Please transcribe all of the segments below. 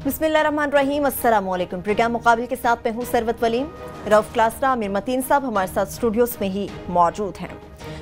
बिस्मिल्लाहिर्रहमानिर्रहीम, अस्सलाम वालेकुम। प्रोग्राम मुकाबिल के साथ मैं हूँ सरवत वलीम। रऊफ क्लासरा, आमिर मतीन साहब हमारे साथ स्टूडियोज में ही मौजूद हैं।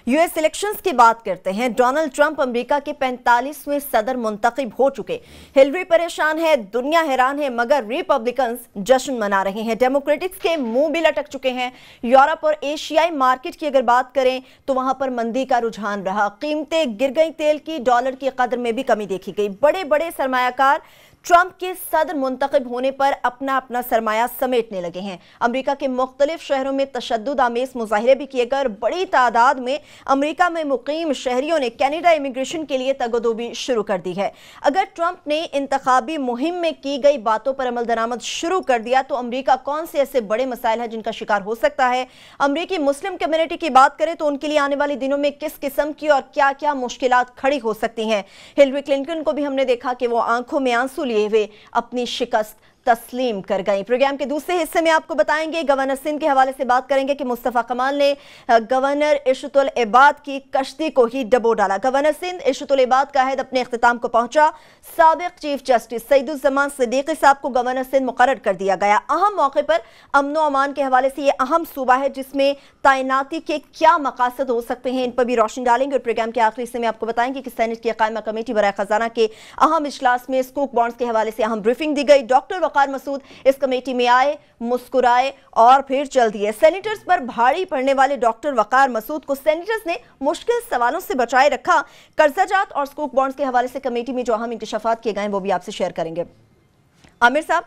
यूएस इलेक्शंस की बात करते हैं। डोनाल्ड ट्रंप अमेरिका के 45वें सदर मुंतखब हो चुके। हिलरी परेशान है, दुनिया हैरान है, मगर रिपब्लिकन्स जश्न मना रहे हैं। डेमोक्रेटिक्स के मुंह भी लटक चुके हैं। यूरोप और एशियाई मार्केट की अगर बात करें तो वहां पर मंदी का रुझान रहा। कीमतें गिर गई, तेल की, डॉलर की कदर में भी कमी देखी गई। बड़े बड़े सरमायाकार ट्रंप के सदर मुंतखब होने पर अपना अपना सरमाया समेटने लगे हैं। अमेरिका के मुख्तलिफ शहरों में तशद्दुद आमेज मुजाहिरे भी किए गए और बड़ी तादाद में अमेरिका में मुकीम शहरियों ने कनाडा इमिग्रेशन के लिए तगोदोबी शुरू कर दी है। अगर ट्रंप ने इंतखाबी मुहिम में की गई बातों पर अमल दरामद शुरू कर दिया तो अमेरिका कौन से ऐसे बड़े मसाइल हैं जिनका शिकार हो सकता है। अमेरिकी मुस्लिम कम्युनिटी की बात करें तो उनके लिए आने वाले दिनों में किस किस्म की और क्या क्या मुश्किलात खड़ी हो सकती हैं। हिलरी क्लिंटन को भी हमने देखा कि वो आंखों में आंसू लिए हुए अपनी शिकस्त तस्लीम कर गई। प्रोग्राम के दूसरे हिस्से में आपको बताएंगे, गवर्नर सिंध के हवाले से बात करेंगे कि मुस्तफा कमाल ने गवर्नर इशतुल इबाद की कश्ती को ही डबो डाला। गवर्नर सिंध इशतुल इबाद का अहद अपने इख्तिताम को पहुंचा। साबिक चीफ जस्टिस सईदुज़्ज़मान सिद्दीकी साहब को गवर्नर सिंध मुकर्रर कर दिया गया। अहम मौके पर अमन व अमान के हवाले से यह अहम सूबा है जिसमें तैनाती के क्या मकासद हो सकते हैं, इन पर भी रोशनी डालेंगे। और प्रोग्राम के आखिरी हिस्से में आपको बताएंगे कि सेनेट की कायमा कमेटी बराए खजाना के अहम इजलास में स्कूक बॉन्ड्स के हवाले से अहम ब्रीफिंग दी गई। डॉक्टर वकार मसूद इस कमेटी में आए, मुस्कुराए और फिर चल दिए। सेनेटर्स पर भारी पड़ने वाले डॉक्टर वकार मसूद को सेनेटर्स ने मुश्किल सवालों से बचाए रखा। कर्जाजात और स्कूक बॉन्ड्स के हवाले से कमेटी में जो अहम इंकशाफात किए गए वो भी आपसे शेयर करेंगे। आमिर साहब,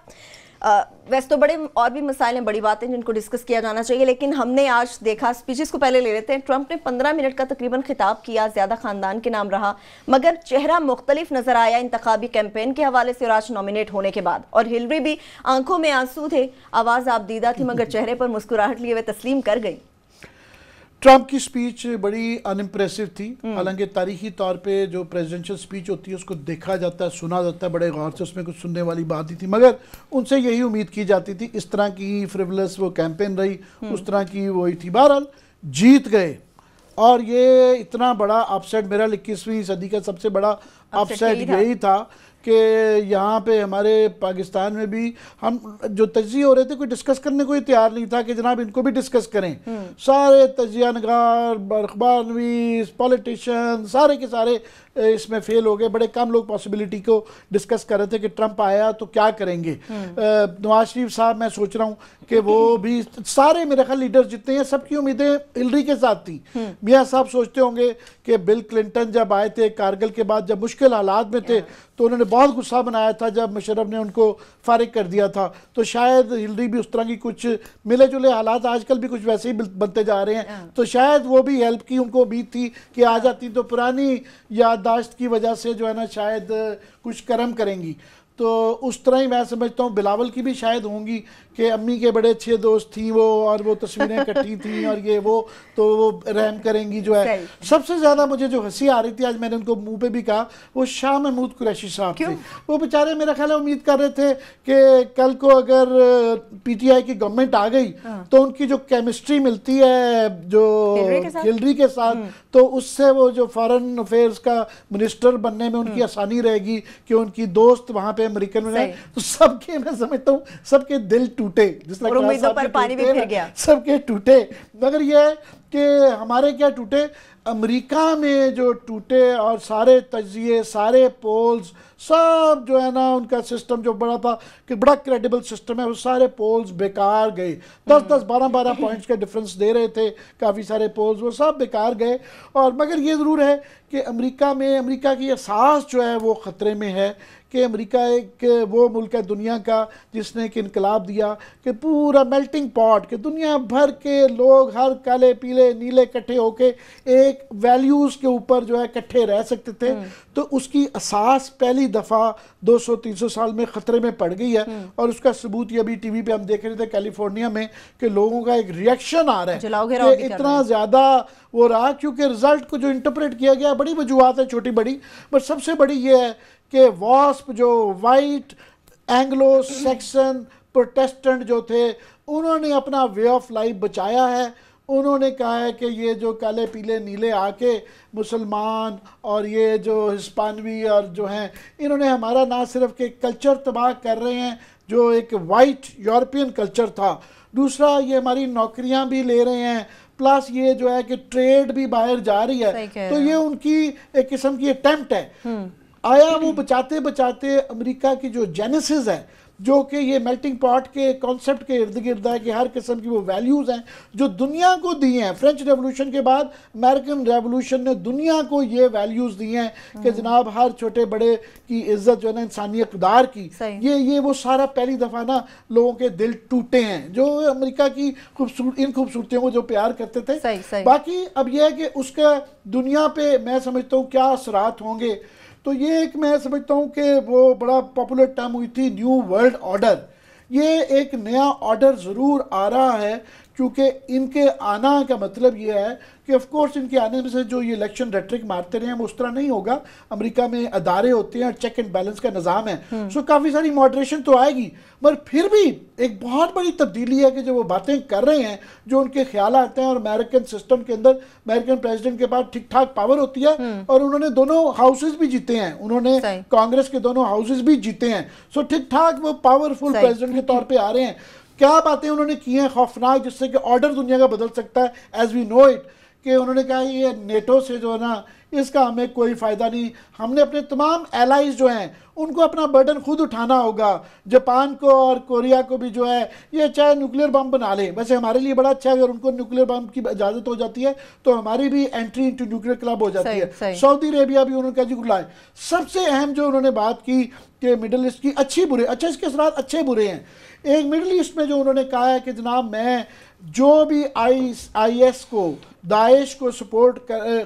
वैसे तो बड़े और भी मसाइल हैं, बड़ी बातें जिनको डिस्कस किया जाना चाहिए, लेकिन हमने आज देखा, स्पीचेस को पहले ले लेते हैं। ट्रंप ने 15 मिनट का तकरीबन खिताब किया, ज़्यादा ख़ानदान के नाम रहा, मगर चेहरा मुख्तलिफ नज़र आया इंतखाबी कैंपेन के हवाले से और आज नॉमिनेट होने के बाद। और हिलरी भी आंखों में आंसू थे, आवाज़ आबदीदा थी, मगर चेहरे पर मुस्कुराहट लिए हुए तस्लीम कर गई। ट्रंप की स्पीच बड़ी अनइम्प्रेसिव थी। हालांकि तारीखी तौर पे जो प्रेसिडेंशियल स्पीच होती है उसको देखा जाता है, सुना जाता है बड़े गौर से, उसमें कुछ सुनने वाली बात ही थी, मगर उनसे यही उम्मीद की जाती थी। इस तरह की फ्रिवलस वो कैंपेन रही, उस तरह की वही थी। बहरहाल जीत गए और ये इतना बड़ा अपसेट, मेरा 21वीं सदी का सबसे बड़ा अपसेट यही था कि यहाँ पे हमारे पाकिस्तान में भी हम जो तजिए हो रहे थे, कोई डिस्कस करने को ही तैयार नहीं था कि जनाब इनको भी डिस्कस करें। सारे तजिया नगार, अखबार नवीस, पॉलिटिशियन सारे के सारे इसमें फेल हो गए। बड़े कम लोग पॉसिबिलिटी को डिस्कस कर रहे थे कि ट्रंप आया तो क्या करेंगे। नवाज शरीफ साहब, मैं सोच रहा हूँ कि वो भी, सारे मेरे ख्याल लीडर्स जितने हैं सबकी उम्मीदें हिलरी के साथ थी। मियाँ साहब सोचते होंगे कि बिल क्लिंटन जब आए थे कारगिल के बाद, जब मुश्किल हालात में थे, तो उन्होंने बहुत गुस्सा बनाया था जब मुशर्रफ ने उनको फारिग कर दिया था। तो शायद हिलरी भी उस तरह की, कुछ मिले जुले हालात आजकल भी कुछ वैसे ही बनते जा रहे हैं, तो शायद वो भी हेल्प की उनको उम्मीद थी कि आ जाती तो पुरानी याददाश्त की वजह से जो है ना शायद कुछ करम करेंगी। तो उस तरह ही मैं समझता हूँ बिलावल की भी शायद होंगी कि अम्मी के बड़े अच्छे दोस्त थी वो, और वो तस्वीरें इकट्ठी थी और ये वो, तो वो रहम करेंगी जो है। सबसे ज़्यादा मुझे जो हंसी आ रही थी, आज मैंने उनको मुंह पे भी कहा, वो शाह महमूद कुरैशी साहब थे। वो बेचारे मेरा ख्याल है उम्मीद कर रहे थे कि कल को अगर पीटीआई की गवर्नमेंट आ गई तो उनकी जो केमिस्ट्री मिलती है जो हिलरी के साथ, तो उससे वो जो फॉरेन अफेयर्स का मिनिस्टर बनने में उनकी आसानी रहेगी कि उनकी दोस्त वहाँ पे अमेरिकन में। तो सबके, मैं समझता हूँ सबके दिल टूटे, जिस तरह उम्मीदों पर पानी भी फिर गया, सबके टूटे। मगर यह कि हमारे क्या टूटे, अमेरिका में जो टूटे, और सारे तजिए, सारे पोल्स सब जो है ना, उनका सिस्टम जो बड़ा था कि बड़ा क्रेडिबल सिस्टम है, वो सारे पोल्स बेकार गए। 10-10, 12-12 पॉइंट्स का डिफरेंस दे रहे थे काफ़ी सारे पोल्स, वो सब बेकार गए। और मगर ये ज़रूर है कि अमेरिका में, अमेरिका की एहसास जो है वो ख़तरे में है कि अमेरिका एक वो मुल्क है दुनिया का जिसने एक इनकलाब दिया कि पूरा मेल्टिंग पॉट, कि दुनिया भर के लोग हर काले पीले नीले इकट्ठे होके एक वैल्यूज़ के ऊपर जो है इकट्ठे रह सकते थे। तो उसकी असास पहली दफ़ा 200-300 साल में ख़तरे में पड़ गई है। और उसका सबूत ये अभी टीवी पे हम देख रहे थे कैलिफोर्निया में कि लोगों का एक रिएक्शन आ रहा है कि इतना ज़्यादा वो रहा, क्योंकि रिजल्ट को जो इंटरप्रेट किया गया, बड़ी वजूहत है छोटी बड़ी, बट सबसे बड़ी ये है कि वास्प जो वाइट एंग्लो सेक्सन प्रोटेस्टेंट जो थे, उन्होंने अपना वे ऑफ लाइफ बचाया है, उन्होंने कहा है कि ये जो काले पीले नीले आके मुसलमान और ये जो हिस्पानवी और जो हैं, इन्होंने हमारा ना सिर्फ के कल्चर तबाह कर रहे हैं जो एक वाइट यूरोपियन कल्चर था, दूसरा ये हमारी नौकरियां भी ले रहे हैं, प्लस ये जो है कि ट्रेड भी बाहर जा रही है। तो ये उनकी एक किस्म की अटेम्प्ट है। आया वो बचाते बचाते अमेरिका की जो जेनेसिस है, जो कि ये मेल्टिंग पॉट के कॉन्सेप्ट के इर्द गिर्द है कि हर किस्म की वो वैल्यूज़ हैं जो दुनिया को दी हैं। फ्रेंच रेवोल्यूशन के बाद अमेरिकन रेवोल्यूशन ने दुनिया को ये वैल्यूज़ दी हैं कि जनाब हर छोटे बड़े की इज्जत जो है ना, इंसानी इक़दार की, ये वो सारा पहली दफ़ा ना लोगों के दिल टूटे हैं जो अमेरिका की इन खूबसूरतियों को जो प्यार करते थे। बाकी अब यह है कि उसका दुनिया पे मैं समझता हूँ क्या असरात होंगे। तो ये एक मैं समझता हूँ कि वो बड़ा पॉपुलर टर्म हुई थी न्यू वर्ल्ड ऑर्डर। ये एक नया ऑर्डर ज़रूर आ रहा है, क्योंकि इनके आना का मतलब ये है कि ऑफ कोर्स इनके आने में से जो ये इलेक्शन रेटरिक मारते रहे हैं वो उस तरह नहीं होगा। अमेरिका में अदारे होते हैं और चेक एंड बैलेंस का निज़ाम है, सो काफ़ी सारी मॉडरेशन तो आएगी, पर फिर भी एक बहुत बड़ी तब्दीली है कि जो वो बातें कर रहे हैं जो उनके ख्याल आते हैं। और अमेरिकन सिस्टम के अंदर अमेरिकन प्रेसिडेंट के पास ठीक ठाक पावर होती है और उन्होंने दोनों हाउसेज भी जीते हैं, उन्होंने कांग्रेस के दोनों हाउसेज भी जीते हैं, सो ठीक ठाक वो पावरफुल प्रेसिडेंट के तौर पर आ रहे हैं। क्या बातें उन्होंने की हैं खौफनाक, जिससे कि ऑर्डर दुनिया का बदल सकता है एज वी नो इट। कि उन्होंने कहा ये नेटो से जो है ना इसका हमें कोई फ़ायदा नहीं, हमने अपने तमाम एलाइज जो हैं उनको अपना बर्डन खुद उठाना होगा। जापान को और कोरिया को भी जो है ये चाहे न्यूक्लियर बम बना लें, वैसे हमारे लिए बड़ा अच्छा है, अगर उनको न्यूक्लियर बम की इजाज़त हो जाती है तो हमारी भी एंट्री इनटू न्यूक्लियर क्लब हो जाती है। सऊदी अरेबिया भी उन्होंने कहा जी बुलाए। सबसे अहम जो उन्होंने बात की कि मिडल ईस्ट की अच्छी बुरे, अच्छा इसके असरात अच्छे बुरे हैं। एक मिडल ईस्ट में जो उन्होंने कहा है कि जनाब मैं जो भी IS को, दाइश को सपोर्ट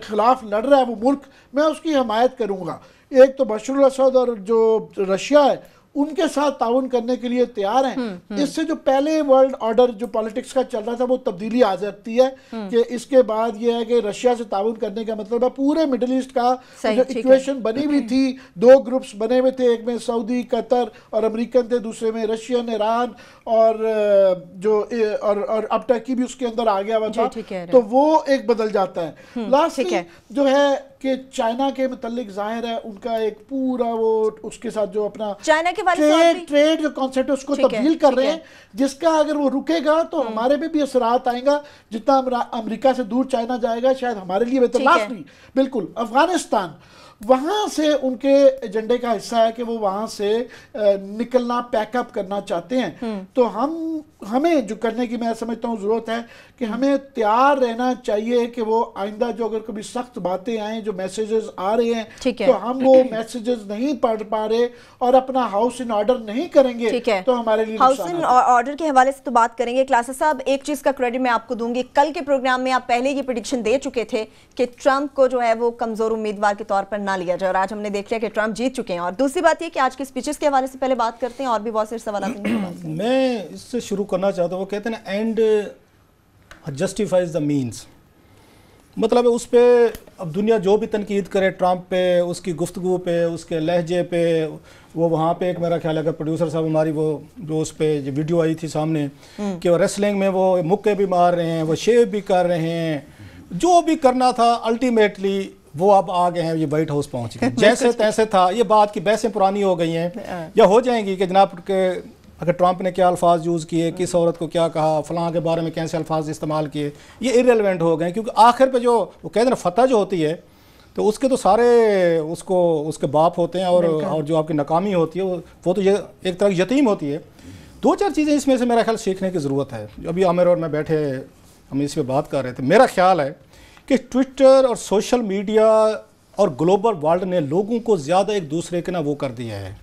खिलाफ लड़ रहा है वो मुल्क, मैं उसकी हमायत करूँगा। एक तो बशर अल असद और जो रशिया है उनके साथ ताउन करने के लिए तैयार हैं। इससे जो पहले वर्ल्ड ऑर्डर जो पॉलिटिक्स का चल रहा था वो तब्दीली आ सकती है कि इसके बाद ये है कि रशिया से ताउन करने का मतलब है पूरे मिडिल ईस्ट का जो इक्वेशन बनी हुई थी, दो ग्रुप्स बने हुए थे, एक में सऊदी, कतर और अमेरिकन थे, दूसरे में रशियन, ईरान और जो और अब टर्की भी उसके अंदर आ गया हुआ था, तो वो एक बदल जाता है। लास्ट जो है कि चाइना के मुतल्लिक जाहिर है उनका एक पूरा वो उसके साथ जो अपना चाइना के ट्रेड जो कॉन्सेप्ट है उसको तब्दील कर रहे हैं, जिसका अगर वो रुकेगा तो हमारे पे भी असरात आएगा। जितना अमेरिका से दूर चाइना जाएगा शायद हमारे लिए बेहतर। लास्ट नहीं, बिल्कुल अफगानिस्तान वहाँ से उनके एजेंडे का हिस्सा है कि वो वहाँ से निकलना, पैकअप करना चाहते हैं। तो हमें जो करने की मैं समझता हूँ ज़रूरत है कि हमें तैयार रहना चाहिए कि वो आइंदा जो अगर कभी सख्त बातें आएँ, जो मैसेजेस आ रहे हैं तो हम वो मैसेजेस नहीं पढ़ पा रहे और अपना हाउस इन ऑर्डर नहीं करेंगे तो हमारे लिए हाउस इन ऑर्डर के हवाले से तो बात करेंगे। क्लासेस साहब, एक चीज़ का क्रेडिट मैं आपको दूंगी, कल के प्रोग्राम में आप पहले ये प्रेडिक्शन दे चुके थे कि ट्रंप को जो है वो कमज़ोर उम्मीदवार के तौर पर ना लिया जाए, और आज हमने देख लिया कि ट्रंप जीत चुके हैं। और दूसरी बात ये कि आज के स्पीचेस के हवाले से पहले बात करते हैं, और भी बहुत सारे सवाल मैं इससे शुरू करना चाहता हूँ। वो कहते हैं ना एंड जस्टिफाइज द मीन्स, मतलब उस पर अब दुनिया जो भी तनकीद करे ट्रंप पे, उसकी गुफ्तगू पे, उसके लहजे पे, वो वहाँ पे एक मेरा ख्याल है कि प्रोड्यूसर साहब हमारी वो जो उस पर जो वीडियो आई थी सामने कि वो रेसलिंग में वो मुक्के भी मार रहे हैं, वो शेव भी कर रहे हैं, जो भी करना था अल्टीमेटली वो अब आ गए हैं, ये व्हाइट हाउस पहुंच गए। जैसे तैसे था, ये बात की बहसें पुरानी हो गई हैं या हो जाएंगी कि जनाब के अगर ट्रंप ने क्या अल्फाज यूज़ किए, किस औरत को क्या कहा, फलां के बारे में कैसे अल्फाज इस्तेमाल किए, ये इरेलेवेंट हो गए। क्योंकि आखिर पे जो वो कहते हैं ना फतह जो होती है तो उसके तो सारे उसको उसके बाप होते हैं और जो आपकी नाकामी होती है वो तो ये एक तरह की यतीम होती है। दो चार चीज़ें इसमें से मेरा ख्याल सीखने की ज़रूरत है। अभी आमिर और मैं बैठे हम इस पर बात कर रहे थे, मेरा ख्याल है कि ट्विटर और सोशल मीडिया और ग्लोबल वर्ल्ड ने लोगों को ज़्यादा एक दूसरे के ना वो कर दिया है,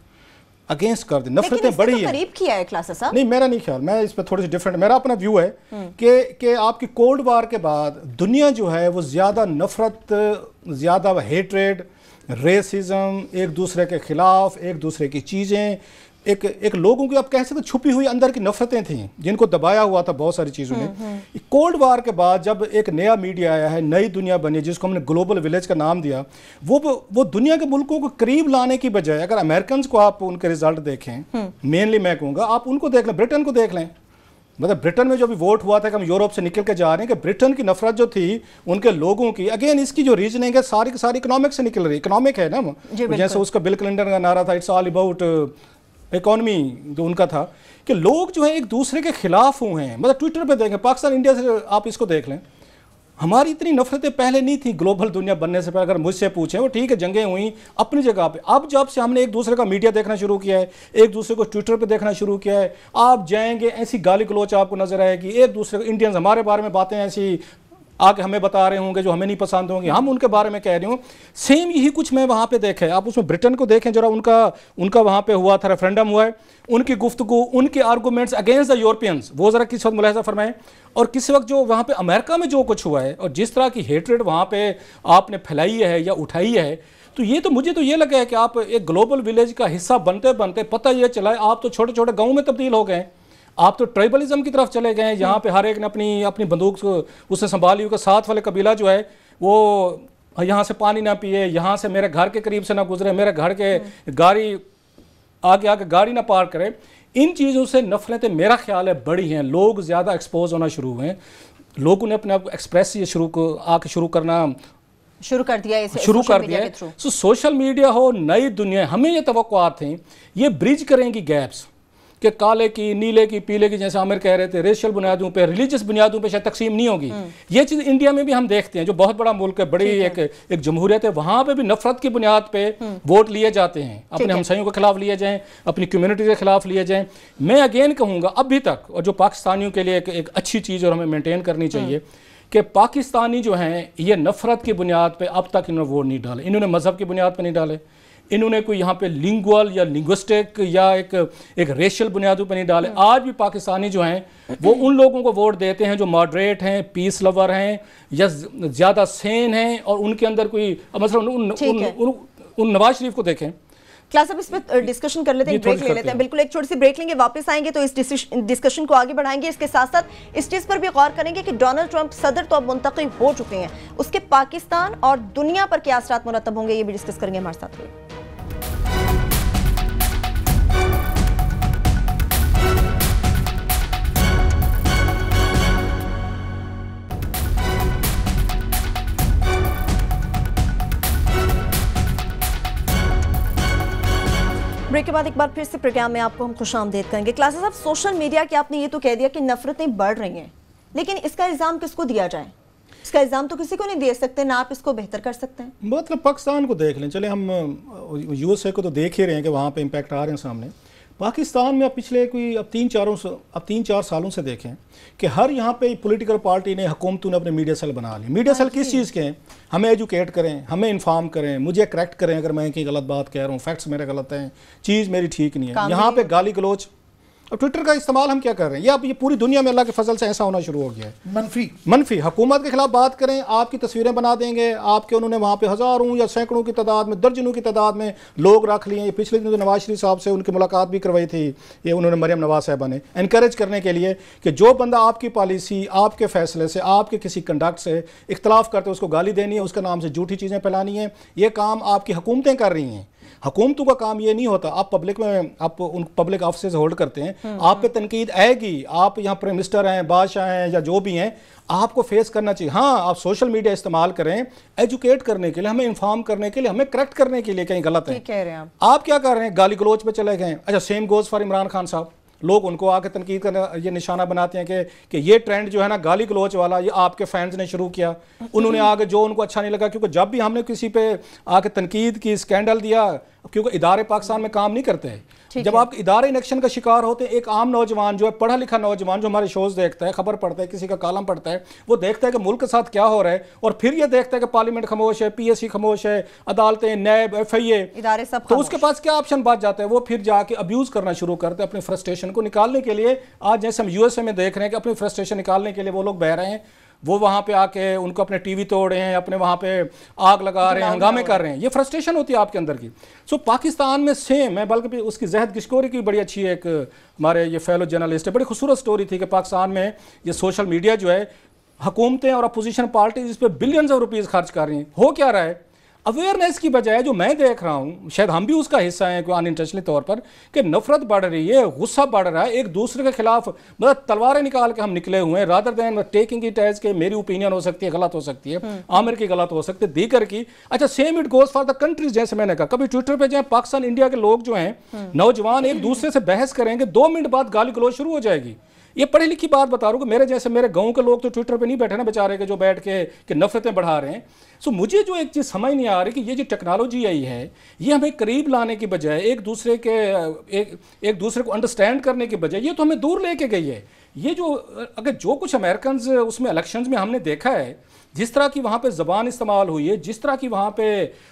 अगेंस्ट कर दी, नफरतें बढ़ी हैं। करीब किया है क्लासेस साहब? नहीं, मेरा नहीं ख्याल, मैं इस पर थोड़ी सी डिफरेंट, मेरा अपना व्यू है कि आपकी कोल्ड वार के बाद दुनिया जो है वो ज़्यादा नफरत, ज़्यादा हेट्रेड, रेसिज्म, एक दूसरे के खिलाफ, एक दूसरे की चीज़ें, एक लोगों की आप कह सकते छुपी हुई अंदर की नफरतें थी जिनको दबाया हुआ था बहुत सारी चीज़ों ने। कोल्ड वार के बाद जब एक नया मीडिया आया है, नई दुनिया बनी जिसको हमने ग्लोबल विलेज का नाम दिया, वो दुनिया के मुल्कों को करीब लाने की बजाय अगर अमेरिकन को आप उनके रिजल्ट देखें, मेनली मैं कहूँगा आप उनको देख लें, ब्रिटेन को देख लें, मतलब ब्रिटेन में जो भी वोट हुआ था कि हम यूरोप से निकल के जा रहे हैं, कि ब्रिटेन की नफरत जो थी उनके लोगों की, अगेन इसकी जो रीजनिंग है सारी की सारी इकोनॉमिक से निकल रही है। इकोनॉमिक है ना, जैसे उसका बिल क्लिंटन का नारा था, इट्स ऑल अबाउट इकोनॉमी, जो उनका था कि लोग जो है एक दूसरे के खिलाफ हुए हैं। मतलब ट्विटर पे देखें, पाकिस्तान इंडिया से आप इसको देख लें, हमारी इतनी नफरतें पहले नहीं थी ग्लोबल दुनिया बनने से पहले। अगर मुझसे पूछें, वो ठीक है जंगें हुई अपनी जगह पे, अब जब से हमने एक दूसरे का मीडिया देखना शुरू किया है, एक दूसरे को ट्विटर पे देखना शुरू किया है, आप जाएंगे ऐसी गाली गलोच आपको नजर आएगी, एक दूसरे को इंडियंस हमारे बारे में बातें ऐसी आके हमें बता रहे होंगे जो हमें नहीं पसंद होंगे, हम उनके बारे में कह रहे हूँ। सेम यही कुछ मैं वहाँ पे देखे, आप उसमें ब्रिटेन को देखें जरा, उनका वहाँ पे हुआ था, रेफरेंडम हुआ है, उनकी गुफ्तगू, उनके आर्गूमेंट्स अगेंस्ट द यूरोपियंस, वो जरा किस वक्त मुलाहिजा फरमाएं। और किस वक्त जो वहाँ पे अमेरिका में जो कुछ हुआ है और जिस तरह की हेट्रेड वहाँ पे आपने फैलाई है या उठाई है, तो ये तो मुझे तो ये लगा है कि आप एक ग्लोबल विलेज का हिस्सा बनते बनते पता ये चला है आप तो छोटे छोटे गाँव में तब्दील हो गए, आप तो ट्राइबलिज्म की तरफ चले गए, जहाँ पे हर एक ने अपनी अपनी बंदूक उससे संभाली हुई, साथ वाले कबीला जो है वो यहाँ से पानी ना पिए, यहाँ से मेरे घर के करीब से ना गुजरे, मेरे घर के गाड़ी आगे आके गाड़ी ना पार करे। इन चीज़ों से नफरतें मेरा ख्याल है बढ़ी हैं, लोग ज़्यादा एक्सपोज होना शुरू हुए हैं, लोगों ने अपने आप को एक्सप्रेस ये शुरू करना शुरू कर दिया है। सो सोशल मीडिया हो, नई दुनिया, हमें ये तवक्कुआत थी ये ब्रिज करेंगी गैप्स कि काले की, नीले की, पीले की, जैसे आमिर कह रहे थे, रेशियल बुनियादों पे, रिलीजियस बुनियादों पे शायद तकसीम नहीं होगी। ये चीज़ इंडिया में भी हम देखते हैं, जो बहुत बड़ा मुल्क है, बड़ी एक जमहूरियत है, वहाँ पे भी नफरत की बुनियाद पे वोट लिए जाते हैं, अपने हमसायों के खिलाफ लिए जाएं, अपनी कम्युनिटी के खिलाफ लिए जाएं। मैं अगेन कहूँगा अभी तक, और जो पाकिस्तानियों के लिए एक अच्छी चीज़ और हमें मेनटेन करनी चाहिए कि पाकिस्तानी जो हैं ये नफरत की बुनियाद पे अब तक इन्होंने वोट नहीं डाले, इन्होंने मजहब की बुनियाद पे नहीं डाले, इन्होंने कोई यहाँ पे लिंगुअल या लिंग्विस्टिक या एक रेशियल बुनियादों पर नहीं डाले। आज भी पाकिस्तानी जो हैं वो उन लोगों को वोट देते हैं जो मॉडरेट हैं, पीस लवर हैं या ज़्यादा सेन हैं, और उनके अंदर कोई मतलब उन नवाज शरीफ को देखें। क्लास अब इस पर डिस्कशन कर लेते हैं, ब्रेक ले लेते हैं। बिल्कुल एक छोटी सी ब्रेक लेंगे, वापस आएंगे तो इस डिस्कशन को आगे बढ़ाएंगे। इसके साथ साथ इस चीज़ पर भी गौर करेंगे कि डोनाल्ड ट्रंप सदर तो अब मुंतखब हो चुके हैं, उसके पाकिस्तान और दुनिया पर क्या असरात मुरतब होंगे, ये भी डिस्कस करेंगे। हमारे साथ हुए ब्रेक के बाद एक बार फिर से प्रोग्राम में आपको हम खुशामदीद करेंगे। क्लासेस अब सोशल मीडिया के आपने ये तो कह दिया कि नफरतें बढ़ रही हैं, लेकिन इसका इल्ज़ाम किसको दिया जाए? इसका इल्ज़ाम तो किसी को नहीं दे सकते, ना आप इसको बेहतर कर सकते हैं। मतलब पाकिस्तान को देख लें, चले हम यूएसए को तो देख ही रहे हैं कि वहाँ पे इम्पैक्ट आ रहे हैं सामने। पाकिस्तान में पिछले कोई अब 3-4 सालों से देखें कि हर यहाँ पे पॉलिटिकल पार्टी ने, हुकूमतों ने अपने मीडिया सेल बना लिए। मीडिया सेल किस चीज़ के हैं? हमें एजुकेट करें, हमें इन्फॉर्म करें, मुझे करेक्ट करें अगर मैं कहीं गलत बात कह रहा हूँ, फैक्ट्स मेरे गलत हैं, चीज़ मेरी ठीक नहीं है। यहाँ पे गाली गलोच और ट्विटर का इस्तेमाल हम क्या कर रहे हैं, ये पूरी दुनिया में अल्लाह के फजल से ऐसा होना शुरू हो गया है। मनफी हुकूमत के खिलाफ बात करें, आपकी तस्वीरें बना देंगे, आपके उन्होंने वहाँ पे हज़ारों या सैकड़ों की तादाद में, दर्जनों की तादाद में लोग रख लिए। ये पिछले दिन नवाज शरीफ साहब से उनकी मुलाकात भी करवाई थी, ये उन्होंने मरियम नवाज साहबा ने, इनकरेज करने के लिए कि जो बंदा आपकी पॉलिसी, आपके फैसले से, आपके किसी कंडक्ट से इख्तलाफ करते उसको गाली देनी है, उसके नाम से झूठी चीज़ें फैलानी है। ये काम आपकी हुकूमतें कर रही हैं। हुकूमतों का काम ये नहीं होता, आप पब्लिक में आप उन पब्लिक ऑफिस होल्ड करते हैं, आप पे तनकीद आएगी, आप यहाँ प्राइम मिनिस्टर हैं, बादशाह हैं या जो भी हैं, आपको फेस करना चाहिए। हाँ, आप सोशल मीडिया इस्तेमाल करें एजुकेट करने के लिए, हमें इन्फॉर्म करने के लिए, हमें करेक्ट करने के लिए कहीं गलत है। कह रहे हैं आप क्या कर रहे हैं? गाली गलोच पे चले गए। अच्छा, same goes for Imran Khan साहब, लोग उनको आके तनकीद करना ये निशाना बनाते हैं कि ये ट्रेंड जो है ना गाली गलोच वाला, ये आपके फैंस ने शुरू किया। उन्होंने आगे जो उनको अच्छा नहीं लगा, क्योंकि जब भी हमने किसी पे आके तनकीद की, स्कैंडल दिया, क्योंकि इदारे पाकिस्तान में काम नहीं करते हैं, जब आप इदारे इलेक्शन का शिकार होते हैं, एक आम नौजवान जो है, पढ़ा लिखा नौजवान जो हमारे शोज देखता है, खबर पढ़ता है, किसी का कॉलम पढ़ता है, वो देखता है कि मुल्क के साथ क्या हो रहा है, और फिर ये देखता है कि पार्लियामेंट खामोश है, PSC खामोश है, अदालतें, नैब, FIA इदारे सब, तो उसके पास क्या ऑप्शन बच जाता है? वो फिर जाके अब्यूज़ करना शुरू करते हैं अपनी फ्रस्ट्रेशन को निकालने के लिए। आज जैसे हम USA में देख रहे हैं कि अपनी फ्रस्ट्रेशन निकालने के लिए वो लोग बह रहे हैं, वो वहाँ पे आके उनको अपने टीवी तोड़ रहे हैं, अपने वहाँ पे आग लगा रहे हैं, हंगामे कर रहे हैं। ये फ्रस्ट्रेशन होती है आपके अंदर की। सो पाकिस्तान में सेम है, बल्कि उसकी जहद गिशकोरी की बड़ी अच्छी एक हमारे ये फेलो जर्नलिस्ट है, बड़ी खूबसूरत स्टोरी थी कि पाकिस्तान में ये सोशल मीडिया जो है, हुकूमतें और अपोजिशन पार्टीज इस पर बिलियंस ऑफ रुपीज़ खर्च कर रही हैं। हो क्या रहा है? अवेयरनेस की बजाय जो मैं देख रहा हूँ, शायद हम भी उसका हिस्सा हैं अनइंटेंशनली तौर पर, कि नफरत बढ़ रही है, गुस्सा बढ़ रहा है, एक दूसरे के खिलाफ मतलब तलवारें निकाल के हम निकले हुए हैं, rather than taking it as के मेरी ओपिनियन हो सकती है, गलत हो सकती है, आमिर की गलत हो सकती है, दीगर की। अच्छा, same it goes for the countries. जैसे मैंने कहा, कभी ट्विटर पे जाए, पाकिस्तान इंडिया के लोग जो हैं नौजवान एक दूसरे से बहस करेंगे, 2 मिनट बाद गाली गलौज शुरू हो जाएगी। ये पढ़ी लिखी बात बता रहा हूँ कि मेरे जैसे मेरे गांव के लोग तो ट्विटर पे नहीं बैठे ना बेचारे के, जो बैठ के नफरतें बढ़ा रहे हैं। सो मुझे जो एक चीज़ समझ नहीं आ रही कि ये जो टेक्नोलॉजी आई है, ये हमें करीब लाने की बजाय, एक दूसरे को अंडरस्टैंड करने की बजाय, ये तो हमें दूर लेके गई है। ये जो अगर जो कुछ अमेरिकन उसमें इलेक्शंस में हमने देखा है, जिस तरह की वहाँ पे ज़बान इस्तेमाल हुई है, जिस तरह की वहाँ पे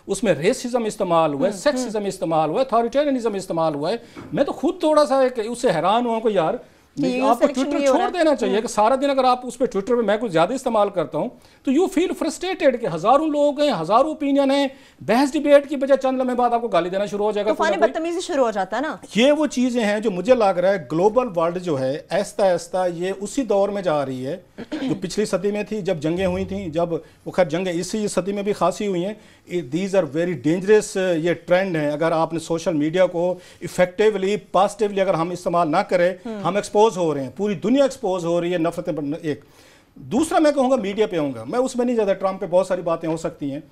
उसमें रेसिज्म इस्तेमाल हुआ है, सेक्सिज्म इस्तेमाल हुआ है, अथॉरिटेरियनिज्म इस्तेमाल हुआ है, मैं तो खुद थोड़ा सा उससे हैरान हुआ कि यार आपको ट्विटर छोड़ देना चाहिए। कि सारा दिन अगर आप उस पर ट्विटर पे, मैं कुछ ज़्यादा इस्तेमाल करता हूँ, तो यू फील फ्रस्ट्रेटेड कि हज़ारों लोग हैं, हज़ारों ओपिनियन हैं, बहस डिबेट की बजाय चंद लम्हे बाद आपको गाली देना शुरू हो जाएगा, तो बदतमीजी शुरू हो जाता है ना। ये वो चीज़ें हैं जो मुझे लग रहा है ग्लोबल वर्ल्ड जो है ऐसा ऐसा ये उसी दौर में जा रही है जो पिछली सदी में थी, जब जंगें हुई थी, जब वो खैर जंगें इसी सदी में भी खासी हुई हैं। दीज आर वेरी डेंजरस ये ट्रेंड है। अगर आपने सोशल मीडिया को इफेक्टिवली पॉजिटिवली अगर हम इस्तेमाल ना करें, हम एक्सपोज हो रहे हैं, पूरी दुनिया एक्सपोज हो रही है नफरतें। एक दूसरा मैं कहूँगा मीडिया पे आऊँगा, मैं उसमें नहीं ज़्यादा, ट्रम्प पे बहुत सारी बातें हो सकती हैं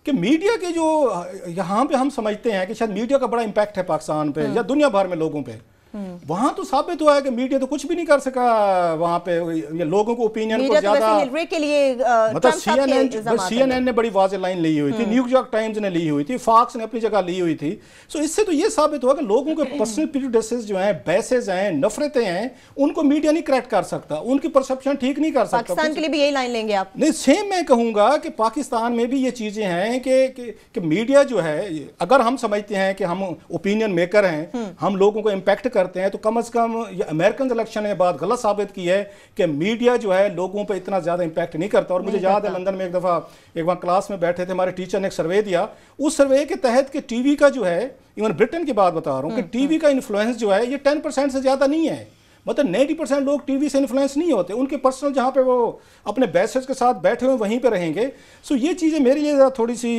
कि मीडिया के जो यहाँ पे हम समझते हैं कि शायद मीडिया का बड़ा इम्पैक्ट है पाकिस्तान पे या दुनिया भर में लोगों पे, वहां तो साबित हुआ है कि मीडिया तो कुछ भी नहीं कर सका वहां पे, ये लोगों को ओपिनियन को ज्यादा के लिए मतलब CNN ने बड़ी वाज़ेह लाइन ली हुई थी, न्यूयॉर्क टाइम्स ने ली हुई थी, फॉक्स ने अपनी जगह ली हुई थी। सो इससे तो ये साबित हुआ कि लोगों के पर्सनल प्रेजुडिसेस जो हैं, बैसेस हैं, नफरतें हैं, उनको मीडिया नहीं करेक्ट कर सकता, उनकी परसेप्शन ठीक नहीं कर सकता। पाकिस्तान के लिए भी यही लाइन लेंगे आप? नहीं, सेम मैं कहूंगा कि पाकिस्तान में भी ये चीजें हैं कि मीडिया जो है, अगर हम समझते हैं कि हम ओपिनियन मेकर हैं, हम लोगों को इम्पैक्ट करते हैं, तो कम से कम ये अमेरिकन इलेक्शन ने बात गलत साबित की है कि मीडिया जो है लोगों पे इतना ज़्यादा इम्पैक्ट नहीं करता। और मुझे याद है लंदन में एक दफ़ा एक वहाँ क्लास में बैठे थे, हमारे टीचर ने एक सर्वे दिया, उस सर्वे के तहत कि टीवी का जो है, इवन ब्रिटेन की बात बता रहा हूँ कि टीवी का इन्फ्लुएंस जो है ये 10% से ज़्यादा नहीं है। मतलब 90% लोग टीवी से इन्फ्लुएंस नहीं होते, उनके पर्सनल जहाँ पे वो अपने बैसेस के साथ बैठे हुए वहीं पे रहेंगे। सो ये चीज़ें मेरे लिए थोड़ी सी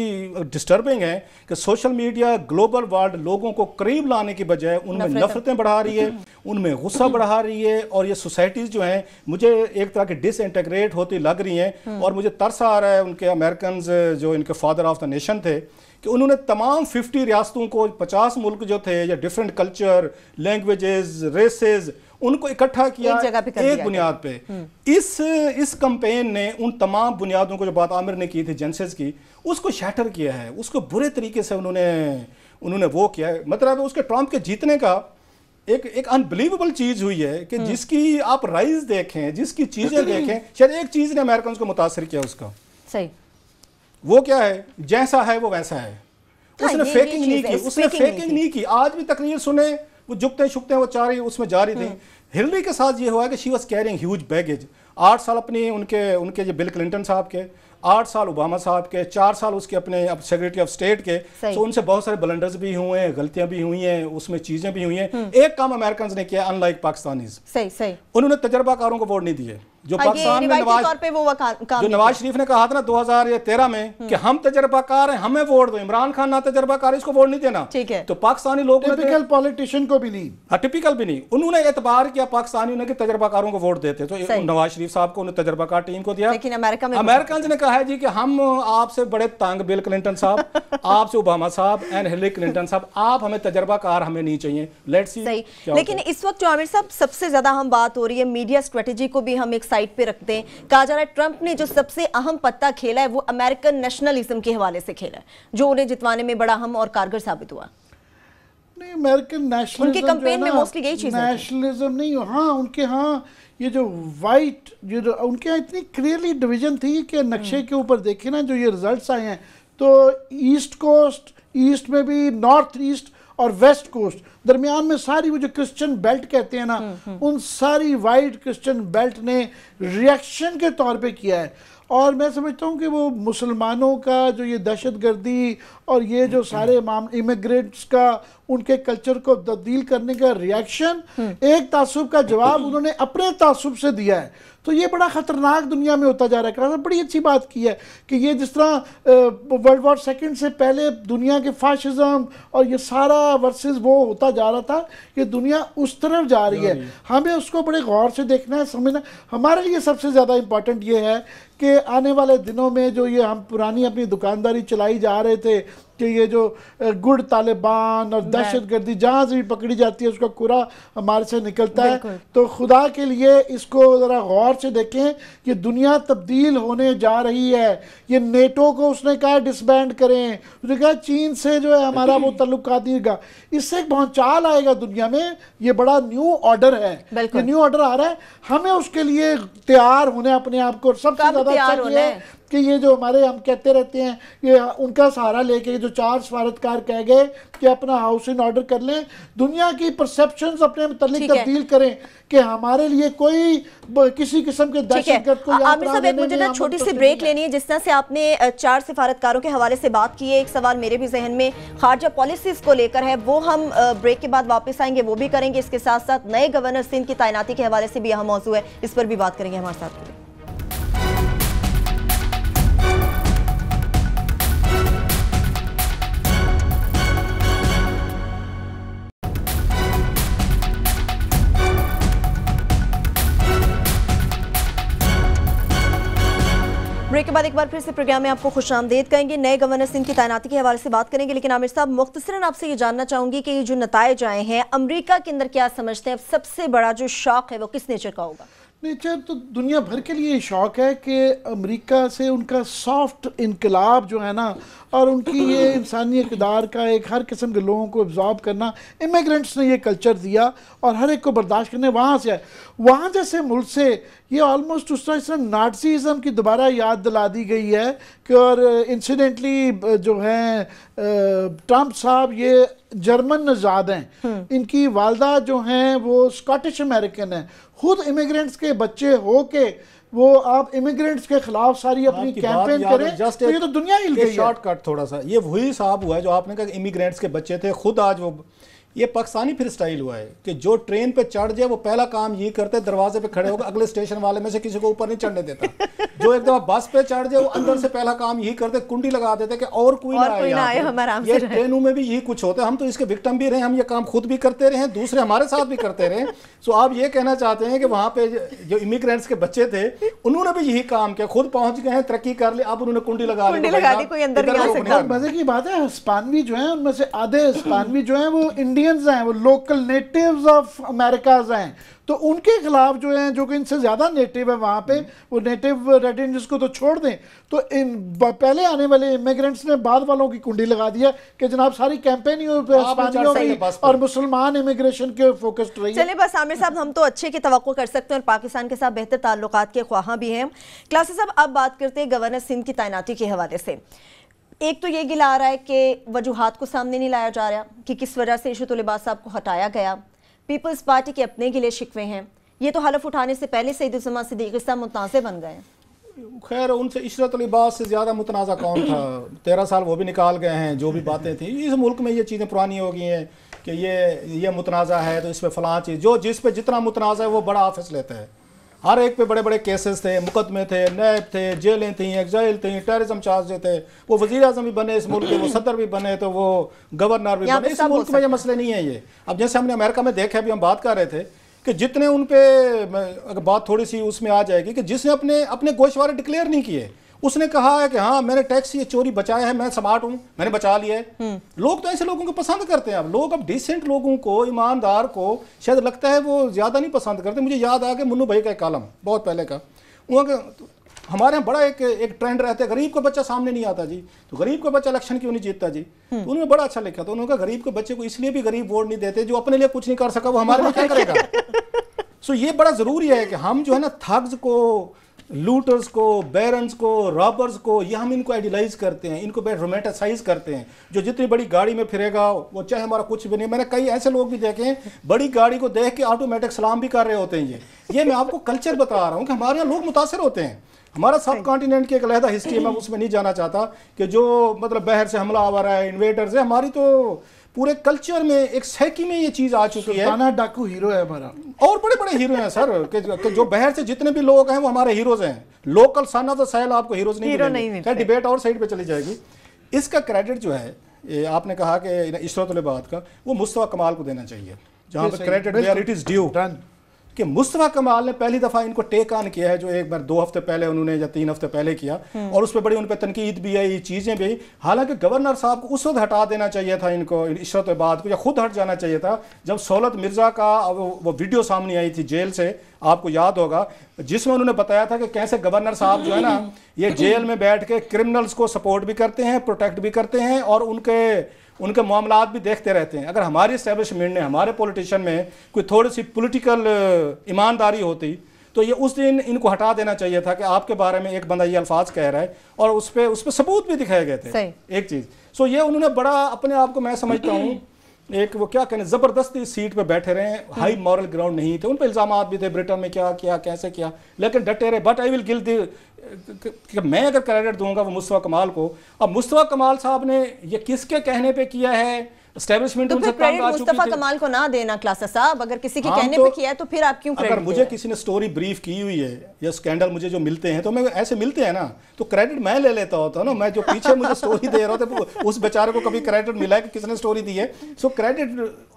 डिस्टर्बिंग है कि सोशल मीडिया ग्लोबल वर्ल्ड लोगों को करीब लाने की बजाय उनमें नफरतें बढ़ा रही है, उनमें गुस्सा बढ़ा रही है, और ये सोसाइटीज़ जो हैं मुझे एक तरह की डिसइंटीग्रेट होती लग रही हैं। और मुझे तरस आ रहा है उनके अमेरिकन जो इनके फादर ऑफ द नेशन थे कि उन्होंने तमाम 50 रियासतों को, 50 मुल्क जो थे या डिफरेंट कल्चर, लैंग्वेजेस, रेसेस, उनको इकट्ठा किया एक बुनियाद पे। इस कैंपेन ने उन तमाम बुनियादों को, जो बात आमिर ने की थी जेंसेस की, उसको शैटर किया है, उसको बुरे तरीके से उन्होंने वो किया है। मतलब उसके ट्रम्प के जीतने का एक अनबिलीवेबल चीज हुई है कि जिसकी आप राइज देखें, जिसकी चीजें देखें, शायद एक चीज ने अमेरिकन को मुतासर किया उसका। सही, वो क्या है? जैसा है वो वैसा है। उसने फेकिंग नहीं की, उसने फेकिंग नहीं की। आज भी तकरीर सुने, वो झुकते शुकते वो चारी उसमें जारी थी। हिलरी के साथ ये हुआ कि she was carrying huge baggage. 8 साल अपने उनके जो बिल क्लिंटन साहब के, 8 साल ओबामा साहब के, 4 साल उसके अपने सेक्रेटरी ऑफ स्टेट के। तो उनसे बहुत सारे ब्लंडर्स भी हुए हैं, गलतियां भी हुई हैं, उसमें चीजें भी हुई हैं। एक काम अमेरिकन ने किया अनलाइक पाकिस्तानीज, सही उन्होंने तजर्बाकारों को वोट नहीं दिए। जो पाकिस्तान में नवाज शरीफ ने कहा था ना 2013 में कि हम तजर्बाकार हैं, हमें वोट दो। इमरान खान ना तजर्बाकार, इसको वोट नहीं देना। ठीक है, तो पाकिस्तानी लोग टिपिकल पॉलिटिशियन को भी नहीं, हाँ टिपिकल भी नहीं, उन्होंने एतबार किया पाकिस्तानी ने कि तजर्बाकारों को वोट देते। तो नवाज शरीफ साहब को उन्होंने तजर्बाकार टीम को दिया। लेकिन अमेरिकन ने कहा है जी कि हम आपसे बड़े तंग, बिल क्लिंटन साहब, आपसे ओबामा साहब एंड हिलरी क्लिंटन साहब, आप हमें तजर्बाकार हमें नहीं चाहिए। Let's see. लेकिन इस वक्त जो आमिर साहब सबसे ज्यादा हम बात हो रही है मीडिया स्ट्रेटेजी को भी हम एक साइड पे रखते हैं। कहा जा रहा है ट्रंप ने जो सबसे अहम पत्ता खेला है वो अमेरिकन नेशनलिज्म के हवाले से खेला है, जो उन्हें जितवाने में बड़ा अहम और कारगर साबित हुआ। नहीं, अमेरिकन नेशनलिज्म उनके कैंपेन में मोस्टली यही चीज है। नेशनलिज्म नहीं, हाँ उनके यहाँ ये जो वाइट, जो उनके यहाँ इतनी क्लियरली डिवीजन थी कि नक्शे के ऊपर देखे ना जो ये रिजल्ट्स आए हैं, तो ईस्ट कोस्ट, ईस्ट में भी नॉर्थ ईस्ट और वेस्ट कोस्ट, दरमियान में सारी वो जो क्रिश्चियन बेल्ट कहते हैं ना, उन सारी वाइट क्रिश्चियन बेल्ट ने रिएक्शन के तौर पे किया है। और मैं समझता हूँ कि वो मुसलमानों का जो ये दहशतगर्दी और ये जो सारे इमिग्रेंट्स का उनके कल्चर को तब्दील करने का रिएक्शन, एक तासुब का जवाब उन्होंने अपने तासुब से दिया है। तो ये बड़ा ख़तरनाक दुनिया में होता जा रहा है। बड़ी अच्छी बात की है कि ये जिस तरह वर्ल्ड वॉर सेकंड से पहले दुनिया के फाशिज्म और ये सारा वर्सेस वो होता जा रहा था, ये दुनिया उस तरफ जा रही है। हमें उसको बड़े गौर से देखना है, समझना। हमारे लिए सबसे ज़्यादा इम्पॉर्टेंट ये है कि आने वाले दिनों में जो ये हम पुरानी अपनी दुकानदारी चलाई जा रहे थे कि ये जो गुड़ तालिबान और दहशतगर्दी जहाँ से भी पकड़ी जाती है उसका कूड़ा हमारे से निकलता है। तो खुदा के लिए इसको ज़रा गौर से देखें कि दुनिया तब्दील होने जा रही है। ये नेटो को उसने कहा डिसबैंड करें, उसने कहा चीन से जो है हमारा वो तल्लुकात नहीं, इससे एक भौचाल आएगा दुनिया में। ये बड़ा न्यू ऑर्डर है, ये न्यू ऑर्डर आ रहा है, हमें उसके लिए तैयार होने अपने आप को। सबसे ज़्यादा अच्छा ये है कि ये जो हमारे हम कहते रहते हैं ये उनका सहारा लेके जो 4 सफारतकार कह गए कि अपना हाउस इन ऑर्डर कर लें, दुनिया की परसेप्शंस अपने मुतालिक तब्दील करें कि हमारे लिए कोई किसी किस्म के दहशतगर्द को आमिर साहब, एक मुझे ना छोटी सी ब्रेक लेनी है। जिस तरह से आपने 4 सिफारतकारों के हवाले से बात की है, एक सवाल मेरे भी जहन में खारजा पॉलिसीज को लेकर है, वो हम ब्रेक के बाद वापस आएंगे, वो भी करेंगे। इसके साथ साथ नए गवर्नर सिंध की तैनाती के हवाले से भी अहम मौजू है, इस पर भी बात करेंगे। हमारे साथ ब्रेक के बाद एक बार फिर से प्रोग्राम में आपको खुशामदीद कहेंगे। नए गवर्नर सिंध की तैनाती के हवाले से बात करेंगे, लेकिन आमिर साहब मुख्तसरन आपसे ये जानना चाहूंगी कि ये जो नताइज आए हैं अमेरिका के अंदर, क्या समझते हैं अब सबसे बड़ा जो शौक है वो किस नेचर का होगा? नेचर तो दुनिया भर के लिए शौक है कि अमेरिका से उनका सॉफ्ट इनकलाब जो है ना, और उनकी ये इंसानी इक़्तिदार का एक हर किस्म के लोगों को एब्जॉर्ब करना, इमिग्रेंट्स ने ये कल्चर दिया और हर एक को बर्दाश्त करने वहाँ से आए। वहाँ जैसे मुल्क से ये ऑलमोस्ट उस तरह नाज़ीज़म की दोबारा याद दिला दी गई है कि, और इंसिडेंटली जो हैं ट्रंप साहब ये जर्मन नज़ाद हैं, इनकी वालदा जो हैं वो स्कॉटिश अमेरिकन हैं, खुद इमिग्रेंट्स के बच्चे हो के वो आप इमिग्रेंट्स के खिलाफ सारी अपनी कैंपेन करें, तो ये तो दुनिया हिल गई है। शॉर्टकट थोड़ा सा ये वही साहब हुआ है जो आपने कहा इमिग्रेंट्स के बच्चे थे, खुद आज वो ये पाकिस्तानी फिर स्टाइल हुआ है कि जो ट्रेन पे चढ़ जाए वो पहला काम ये करते दरवाजे पे खड़े होकर अगले स्टेशन वाले में से किसी को ऊपर नहीं चढ़ने देता। जो एक दफा बस पे चढ़ जाए वो अंदर से पहला काम यही करते, कुंडी लगा देते कि और कोई ना आए। ये ट्रेनों में भी यही कुछ होता है। हम तो इसके विक्टिम भी रहे, हम ये काम खुद भी करते रहे, दूसरे हमारे साथ भी करते रहे। सो आप ये कहना चाहते हैं कि वहाँ पे जो इमिग्रेंट्स के बच्चे थे उन्होंने भी यही काम किया, खुद पहुंच गए हैं, तरक्की कर ली, अब उन्होंने कुंडी लगा दी, कोई अंदर नहीं आ सकता। मजे की बात है, हिस्पानवी जो है उनमें से आधे हिस्पानवी जो है वो इंडियंस हैं, वो लोकल नेटिव्स ऑफ अमेरिकाज हैं। तो उनके खिलाफ जो है, जो कि इनसे ज्यादा नेटिव है वहां पे, वो नेटिव रेड इंडियंस को तो छोड़ दें, तो इन पहले आने वाले इमिग्रेंट्स ने बाद वालों की कुंडी लगा दिया कि जनाब सारी कैंपेन ही और मुसलमान इमिग्रेशन के फोकस्ड रही। चलिए बस आमिर साहब, हम तो अच्छे की तवक्को कर सकते हैं और पाकिस्तान के साथ बेहतर ताल्लुकात के ख्वाहां भी हैं। क्लासेस साहब, अब बात करते हैं गवर्नर सिंध की तैनाती के हवाले से। एक तो ये गिला आ रहा है कि वजूहात को सामने नहीं लाया जा रहा कि किस वजह से इशरत लिबास साहब को हटाया गया। पीपल्स पार्टी के अपने गिले शिकवे हैं, ये तो हलफ उठाने से पहले सईदुज़्ज़मान सिद्दीकी साहब मुतनाज़े बन गए। खैर उनसे इशरत लिबास से ज़्यादा मुतनाज़ा कौन था? 13 साल वो भी निकाल गए हैं। जो भी बातें थी इस मुल्क में ये चीज़ें पुरानी हो गई हैं कि ये मुतनाज़ा है तो इस पर फ़लाँ चीज़, जो जिस पे जितना मुतनाज़ा है वो बड़ा ऑफिस लेता है। हर एक पे बड़े बड़े केसेस थे, मुकदमे थे, नैब थे, जेलें थी, एग्जाइल थी, टेररिज्म चार्ज थे। वो वज़ीर आज़म भी बने इस मुल्क के, वो सदर भी बने, तो वो गवर्नर भी बने। इस मुल्क में ये मसले नहीं है ये। अब जैसे हमने अमेरिका में देखा, अभी हम बात कर रहे थे कि जितने उन पे, अगर बात थोड़ी सी उसमें आ जाएगी कि जिसने अपने गोशवारे डिक्लेयर नहीं किए, उसने कहा है कि हाँ मैंने टैक्स ये चोरी बचाया है, मैं स्मार्ट हूँ, मैंने बचा लिया है। लोग तो ऐसे लोगों को पसंद करते हैं। अब लोग डिसेंट लोगों को, ईमानदार को शायद लगता है वो ज़्यादा नहीं पसंद करते। मुझे याद आ गया मुन्नू भाई का एक कॉलम बहुत पहले का, वहाँ हमारे यहाँ बड़ा एक ट्रेंड रहता है, गरीब का बच्चा सामने नहीं आता जी, तो गरीब का बच्चा इलेक्शन क्यों नहीं जीतता जी। तो उन्होंने बड़ा अच्छा लिखा था, उन्होंने कहा गरीब के बच्चे को इसलिए भी गरीब वोट नहीं देते जो अपने लिए कुछ नहीं कर सका, वो हमारे लिए क्या करेगा। सो ये बड़ा ज़रूरी है कि हम जो है ना थग्स को, लूटर्स को, बैरन्स को, रॉबर्स को, ये हम इनको आइडियलाइज करते हैं, इनको रोमांटिसाइज करते हैं। जो जितनी बड़ी गाड़ी में फिरेगा वो चाहे हमारा कुछ भी नहीं। मैंने कई ऐसे लोग भी देखे हैं बड़ी गाड़ी को देख के ऑटोमेटिक सलाम भी कर रहे होते हैं। ये मैं आपको कल्चर बता रहा हूँ कि हमारे यहाँ लोग मुतासर होते हैं। हमारा सब कॉन्टिनेंट की एक अलहदा हिस्ट्री है, मैं उसमें नहीं जाना चाहता कि जो मतलब बाहर से हमला आ रहा है, इन्वेडर्स है, हमारी तो पूरे कल्चर में एक साइकी में ये चीज आ चुकी है। सुल्ताना डाकू हीरो है हमारा, और बड़े बड़े हीरो हैं सर कि जो बाहर से जितने भी लोग हैं वो हमारे हीरोज हैं। Local son of the soil आपको हीरोज नहीं मिलेंगे। डिबेट और साइड पे चली जाएगी। इसका क्रेडिट जो है, ये आपने कहा कि इशरत-उल-इबाद का, वो मुस्तफा कमाल को देना चाहिए, जहां पर credit where it is due. कि मुस्तफा कमाल ने पहली दफ़ा इनको टेक ऑन किया है, जो एक बार 2 हफ्ते पहले उन्होंने या 3 हफ्ते पहले किया, और उस पर बड़ी उन पर तनकीद भी आई, चीज़ें भी। हालांकि गवर्नर साहब को उस वक्त हटा देना चाहिए था इनको, इशरत-उल-इबाद को, या खुद हट जाना चाहिए था जब सौलत मिर्ज़ा का वो वीडियो सामने आई थी जेल से, आपको याद होगा, जिसमें उन्होंने बताया था कि कैसे गवर्नर साहब जो है ना, ये जेल में बैठ के क्रिमिनल्स को सपोर्ट भी करते हैं, प्रोटेक्ट भी करते हैं, और उनके मामलात भी देखते रहते हैं। अगर हमारी इस्टेब्लिशमेंट ने, हमारे पॉलिटिशियन में कोई थोड़ी सी पॉलिटिकल ईमानदारी होती तो ये उस दिन इनको हटा देना चाहिए था कि आपके बारे में एक बंदा ये अल्फाज कह रहा है, और उस पर सबूत भी दिखाए गए थे। एक चीज़ सो ये उन्होंने बड़ा अपने आप को, मैं समझता हूँ, एक वो क्या कहने, ज़बरदस्ती सीट पे बैठे रहे, हाई मॉरल ग्राउंड नहीं थे, उन पर इल्ज़ामात भी थे, ब्रिटेन में क्या किया, कैसे किया, लेकिन डटे रहे। But I will give the कि मैं अगर क्रेडिट दूंगा वो मुस्तफा कमाल को। अब मुस्तफा कमाल साहब ने ये किसके कहने पे किया है? एस्टैब्लिशमेंट तो फिर क्रेडिट मुस्तफा कमाल को ना देना क्लासा साहब, अगर किसी के कहने पे किया है तो फिर आप क्यों क्रेडिट? अगर मुझे किसी ने स्टोरी ब्रीफ की हुई है या स्कैंडल मुझे जो मिलते हैं, तो मैं ऐसे मिलते हैं ना, तो क्रेडिट मैं ले लेता होता ना, मैं जो पीछे मुझे स्टोरी दे रहा था उस बेचारे को कभी क्रेडिट मिला है कि किसने स्टोरी दी है? सो क्रेडिट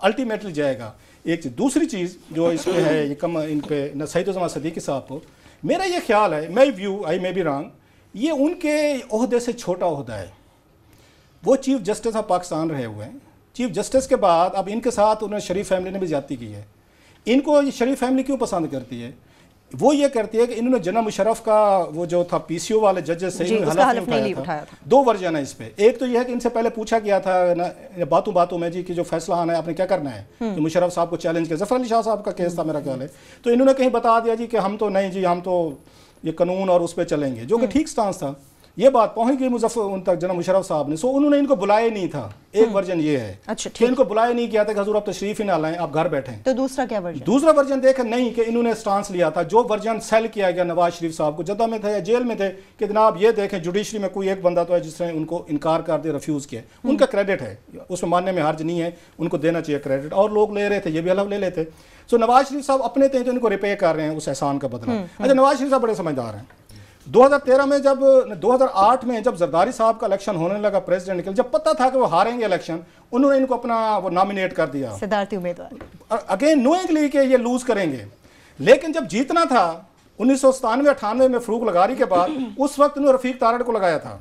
अल्टीमेटली जाएगा। एक चीज़, दूसरी चीज़ जो इसमें है, ये कम इन पे सईद-उज़्ज़मान सदीकी साहब को, मेरा ये ख्याल है, my view, I may be wrong, ये उनके ओहदे से छोटा ओहदा है। वो चीफ जस्टिस ऑफ पाकिस्तान रहे हुए हैं। चीफ जस्टिस के बाद अब इनके साथ उन्होंने शरीफ फैमिली ने भी ज्यादती की है। इनको ये शरीफ फैमिली क्यों पसंद करती है? वो ये करती है कि इन्होंने जना मुशर्रफ का वो जो था पीसीओ वाले जजेस से हलफ नहीं उठाया था। 2 वर्जन है इस पे। एक तो ये है कि इनसे पहले पूछा गया था ना बातों बातों में जी कि जो फैसला आना है आपने क्या करना है, तो मुशर्रफ साहब को चैलेंज किया। जफर अली शाह साहब का केस था मेरा ख्याल है, तो इन्होंने कहीं बता दिया जी कि हम तो नहीं जी, हम तो ये कानून और उस पर चलेंगे, जो कि ठीक स्टांस था। ये बात पहुंच गई मुजफ्फर उन तक, जना मुशर्रफ साहब ने, सो उन्होंने इनको बुलाया नहीं था। एक वर्जन ये है। अच्छा, ठीक। इनको बुलाया नहीं किया था कि हजूर आप तशरीफ ही ना लाएं, आप घर बैठें। तो दूसरा क्या वर्जन? दूसरा वर्जन देखा नहीं कि इन्होंने स्टांस लिया था, जो वर्जन सेल किया गया नवाज शरीफ साहब को, जद्दा में थे या जेल में थे, कि जनाब ये देखें जुडिशरी में कोई एक बंदा तो है जिसने उनको इनकार कर दिया, रिफ्यूज किया। उनका क्रेडिट है, उसमें मानने में हर्ज नहीं है, उनको देना चाहिए क्रेडिट। और लोग ले रहे थे, ये भी हलफ ले लेते। सो नवाज शरीफ साहब अपने थे तो इनको रिपे कर रहे हैं उस एहसान का बदला। अच्छा, नवाज शरीफ साहब बड़े समझदार हैं। 2013 में जब 2008 में जब जरदारी साहब का इलेक्शन होने लगा प्रेसिडेंट के लिए, जब पता था कि वो हारेंगे इलेक्शन, उन्होंने इनको अपना वो नॉमिनेट कर दिया सदारती उम्मीदवार, अगेन नोइंगली कि ये लूज करेंगे। लेकिन जब जीतना था 1997-98 में फरूक लगारी के बाद, उस वक्त उन्होंने रफीक तारड़ को लगाया था।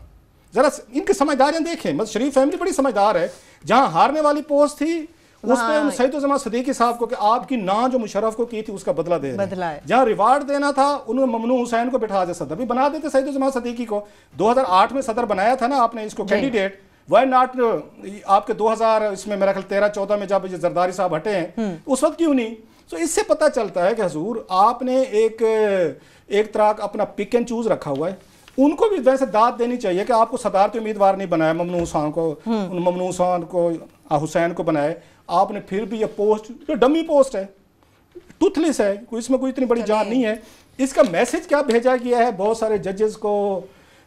जरा इनकी समझदारियां देखें, मतलब शरीफ फैमिली बड़ी समझदार है। जहां हारने वाली पोस्ट थी उस पर सईद-उज़्ज़मान सदीकी साहब को कि आपकी ना जो मुशर्रफ को की थी उसका बदला दे रहे हैं। जहां रिवार्ड देना था उन्होंने ममनू हुसैन को बिठा दे, सदर भी बना देते सईद-उज़्ज़मान सदीकी को। 2008 में सदर बनाया था ना आपने इसको कैंडिडेट, वाई नॉट आपके 2000 इसमें मेरा ख्याल 13-14 में जब जरदारी साहब हटे हैं, उस वक्त क्यों नहीं? तो इससे पता चलता है कि हजूर आपने एक तरह अपना पिक एंड चूज रखा हुआ है। उनको भी वैसे दाद देनी चाहिए कि आपको सदारती उम्मीदवार नहीं बनाया, ममनू हुसैन को हुसैन को बनाए आपने, फिर भी ये पोस्ट जो डमी पोस्ट है, टूथलेस है, कोई इसमें कोई इतनी बड़ी जान नहीं है। इसका मैसेज क्या भेजा गया है? बहुत सारे जजेस को,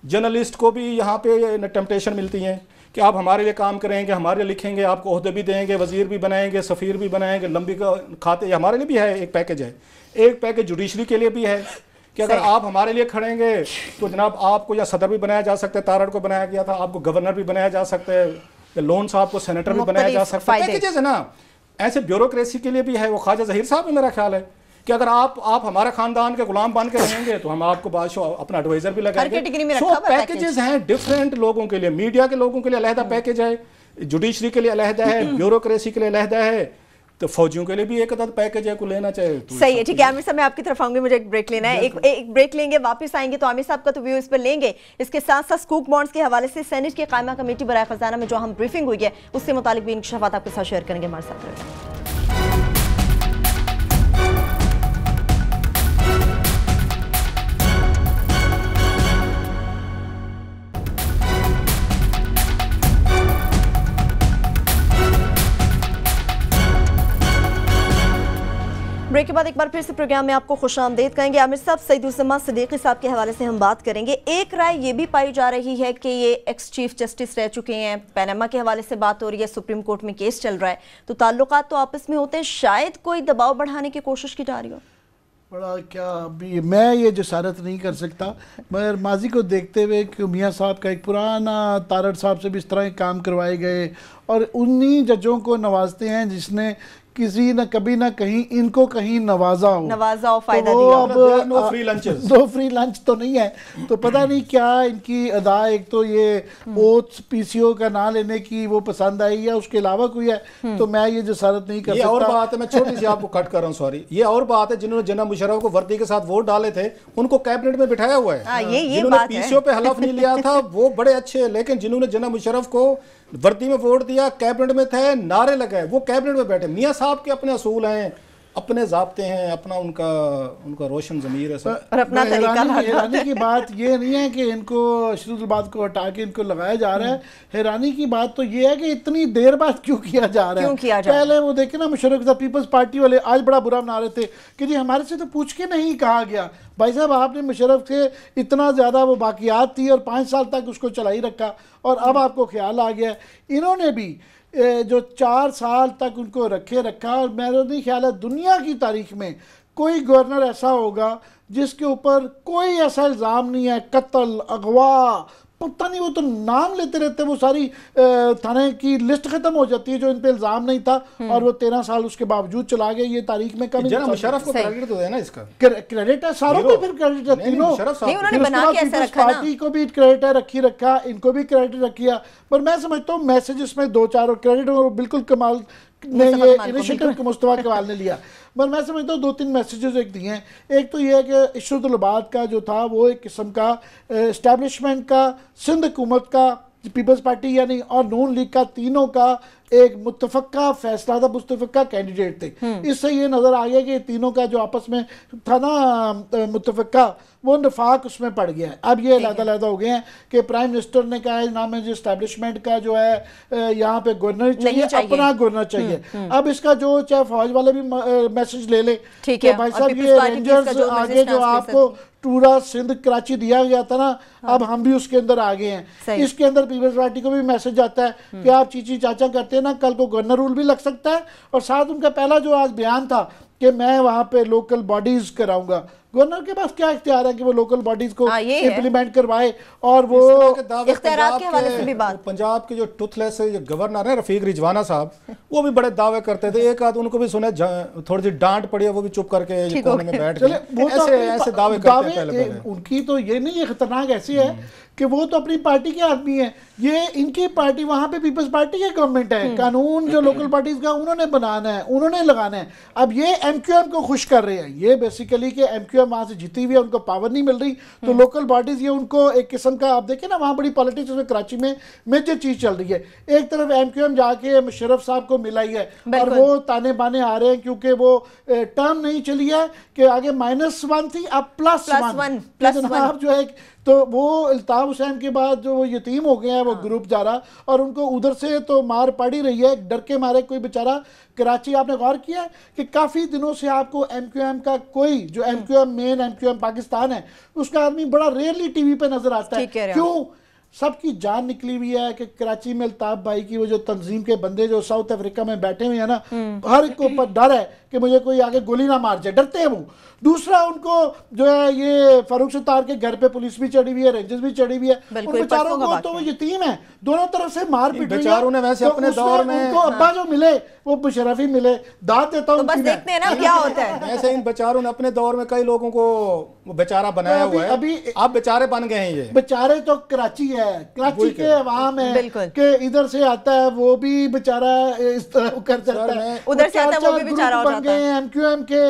जर्नलिस्ट को भी यहाँ पे टेम्पटेशन मिलती है कि आप हमारे लिए काम करेंगे, हमारे लिए लिखेंगे, आपको ओहदे भी देंगे, वजीर भी बनाएंगे, सफ़ीर भी बनाएंगे, लंबी का खाते, हमारे लिए भी है एक पैकेज है। एक पैकेज जुडिशरी के लिए भी है कि अगर आप हमारे लिए खड़ेंगे तो जनाब आपको या सदर भी बनाया जा सकता है, तारड़ को बनाया गया था, आपको गवर्नर भी बनाया जा सकता है, लोन साहब को सेनेटर भी बनाया जा सकता है। पैकेजेस है ना, ऐसे ब्यूरोक्रेसी के लिए भी है। वो ख्वाजा ज़हीर साहब में मेरा ख्याल है कि अगर आप हमारे खानदान के गुलाम बन के रहेंगे तो हम आपको बादशाह अपना एडवाइजर भी लगाएंगे। सो पैकेजेस हैं डिफरेंट लोगों के लिए, मीडिया के लोगों के लिए अलहदा पैकेज है, जुडिशरी के लिए अलहदा है, ब्यूरोक्रेसी के लिए अलहदा है, तो फौजियों के लिए भी एक अदद पैकेज है को लेना चाहिए। तो सही है, ठीक है। आमिर साहब मैं आपकी तरफ आऊंगी, मुझे एक ब्रेक लेना है, एक ब्रेक लेंगे, वापस आएंगे तो आमिर साहब का तो व्यू इस पर लेंगे। इसके साथ साथ स्कूक बॉन्ड्स के हवाले से सेनेट की कायमा कमेटी बराए खजाना में जो हम ब्रीफिंग हुई है उससे मुतालिक भी इंकशाफात आपके साथ शेयर करेंगे। हमारे साथ ब्रेक के बाद एक बार फिर से प्रोग्राम में आपको खुशामदीद कहेंगे। आमिर साहब, सईदुज़्ज़मा सिद्दीकी साहब के हवाले से हम बात करेंगे। एक राय ये भी पाई जा रही है कि ये एक्स चीफ जस्टिस रह चुके हैं, पनामा के हवाले से बात हो रही है, सुप्रीम कोर्ट में केस चल रहा है, तो ताल्लुकात तो आपस में होते हैं, शायद कोई दबाव बढ़ाने की कोशिश की जा रही हो। बड़ा क्या, अभी मैं ये जसारत नहीं कर सकता, मगर माजी को देखते हुए कि मियाँ साहब का एक पुराना तारड़ साहब से भी इस तरह के काम करवाए गए और उन्हीं जजों को नवाजते हैं जिसने किसी न कभी ना कहीं इनको कहीं नवाजा हो फायदा तो दिया। अब नो फ्री लंचेस, दो फ्री लंच तो नहीं है, तो पता नहीं क्या इनकी अदा, एक तो ये ओथ पीसीओ का ना लेने की वो पसंद आई या उसके अलावा कोई है, तो मैं ये जसारत नहीं कर ये सकता। और बात है, मैं छोटी सी आपको कट कर रहा हूँ, सॉरी, ये और बात है, जिन्होंने जनाब मुशर्रफ को वर्दी के साथ वोट डाले थे उनको कैबिनेट में बिठाया हुआ है। जिन्होंने पीसीओ पे हलफ नहीं लिया था वो बड़े अच्छे हैं, लेकिन जिन्होंने जनाब मुशर्रफ को वर्दी में वोट दिया, कैबिनेट में थे, नारे लगाए, वो कैबिनेट में बैठे। मियाँ साहब के अपने असूल हैं, अपने ज़ाब्ते हैं, अपना उनका रोशन ज़मीर है सर, और अपना तरीका। हैरानी की बात ये नहीं है कि इनको शुरुआत को हटा के इनको लगाया जा रहा है, हैरानी की बात तो ये है कि इतनी देर बाद क्यों किया जा रहा है। पहले वो देखे ना मुशर्रफ के साथ पीपल्स पार्टी वाले आज बड़ा बुरा बना रहे थे कि जी हमारे से तो पूछ के नहीं कहा गया। भाई साहब, आपने मुशर्रफ से इतना ज़्यादा वो बाकियात थी और 5 साल तक उसको चला ही रखा और अब आपको ख्याल आ गया। इन्होंने भी जो 4 साल तक उनको रखा और मेरा नहीं ख्याल है दुनिया की तारीख में कोई गवर्नर ऐसा होगा जिसके ऊपर कोई ऐसा इल्ज़ाम नहीं है, कत्ल, अगवा, पता नहीं, वो तो नाम लेते रहते, वो सारी थाने की लिस्ट खत्म हो जाती है जो इन पे इल्जाम नहीं था और वो 13 साल उसके बावजूद चला गए। ये तारीख में कभी मुशर्रफ को क्रेडिट तो है ना, इसका क्रेडिट है, सारों को फिर क्रेडिट है, तीनों पार्टी को भी क्रेडिट है, रखा इनको भी क्रेडिट रखिया। पर मैं समझता हूँ मैसेजेस में 2-4 और क्रेडिट बिल्कुल कमाल ने ये इनिशिएटिव को मुस्तफा कमाल ने लिया, पर मैं समझता हूँ 2-3 मैसेजेस एक दिए हैं। एक तो ये है कि इशरतुल-उबाद का जो था वो एक किस्म का एस्टैब्लिशमेंट का, सिंध हुकूमत का, पीपल्स पार्टी यानी और नून लीग का, तीनों का एक मुत्तफ़क़ा फैसला था, मुत्तफ़क़ा कैंडिडेट थे। इससे ये नज़र आ गया कि तीनों का जो आपस में था ना मुत्तफ़क़ा, वो नफाक उसमें पड़ गया है। अब ये अलग-अलग हो गए हैं कि प्राइम मिनिस्टर ने कहा है नाम है जो इस्टेब्लिशमेंट का जो है यहाँ पे गवर्नर चाहिए, अपना गवर्नर चाहिए। अब इसका जो चाहे फौज वाले भी मैसेज ले ले कि भाई साहब ये रेंजर्स आगे जो आपको पूरा सिंध कराची दिया गया था ना, अब हम भी उसके अंदर आ गए हैं। इसके अंदर पीपल्स पार्टी को भी मैसेज आता है कि आप चीची चाचा करते हैं ना, कल को गवर्नर रूल भी लग सकता है। और साथ उनका पहला जो आज बयान था कि मैं वहां पे लोकल बॉडीज कराऊंगा, गवर्नर के पास क्या इख्तियार है कि वो लोकल बॉडीज को इम्प्लीमेंट करवाए। और वो इख्तियारात के हवाले से भी बात, पंजाब के जो टूथलेस गवर्नर है रफीक रिजवाना साहब, वो भी बड़े दावे करते थे, एक आध उनको भी सुने थोड़ी सी डांट पड़ी है, वो भी चुप करके कोने में बैठ गए, ऐसे दावे करते हैं। उनकी तो ये नहीं, ये खतरनाक ऐसी है कि वो तो अपनी पार्टी के आदमी है, ये इनकी पार्टी, वहां पे पीपल्स पार्टी की गवर्नमेंट है, कानून जो लोकल पार्टीज का उन्होंने बनाना है, उन्होंने लगाना है। अब ये एमक्यूएम को खुश कर रहे हैं, ये बेसिकली कि एमक्यूएम वहां से जीती हुई है, उनको पावर नहीं मिल रही, तो लोकल बॉडीज ये उनको एक किस्म का, आप देखें ना वहां बड़ी पॉलिटिक्स में कराची में मेजर चीज चल रही है। एक तरफ एमक्यूएम जाके मुशर्रफ साहब को मिलाई है और वो ताने बाने आ रहे हैं क्योंकि वो टर्म नहीं चली है कि आगे -1 थी, अब +1 जो है, तो वो अल्ताफ हुसैन के बाद जो वो यतीम हो गए हैं वो ग्रुप जा रहा, और उनको उधर से तो मार पड़ ही रही है, डर के मारे। कोई बेचारा कराची, आपने गौर किया है कि काफ़ी दिनों से आपको एमक्यूएम का कोई जो एमक्यूएम मेन एमक्यूएम पाकिस्तान है उसका आदमी बड़ा रेयरली टीवी पे नजर आता है। क्यों? सबकी जान निकली हुई है कि कराची में अल्ताफ भाई की वो जो तंजीम के बंदे जो साउथ अफ्रीका में बैठे हुए हैं ना, हर एक को ऊपर डर है कि मुझे कोई आगे गोली ना मार जाए, डरते हैं वो। दूसरा, उनको जो है ये फारूक सत्तार के घर पे पुलिस भी चढ़ी हुई है, रेंजर्स भी चढ़ी हुई है, उन बेचारों को तो वो यतीम है, दोनों तरफ से मार पीट रही है। ने वैसे अपने दौर में उनको अब्बा जो मिले वो मुशर्रफ ही मिले, दाद देता हूं, बस देखते हैं ना क्या होता है। ऐसे इन बेचारों ने अपने दौर में कई लोगों को बेचारा बनाया हुआ है, अभी आप बेचारे बन गए हैं। ये बेचारे तो कराची है, कराची के अवाम है कि इधर से आता है वो भी बेचारा इस तरह कर सकता है, उधर से आता है वो भी बेचारा हो जाता है। एमक्यूएम के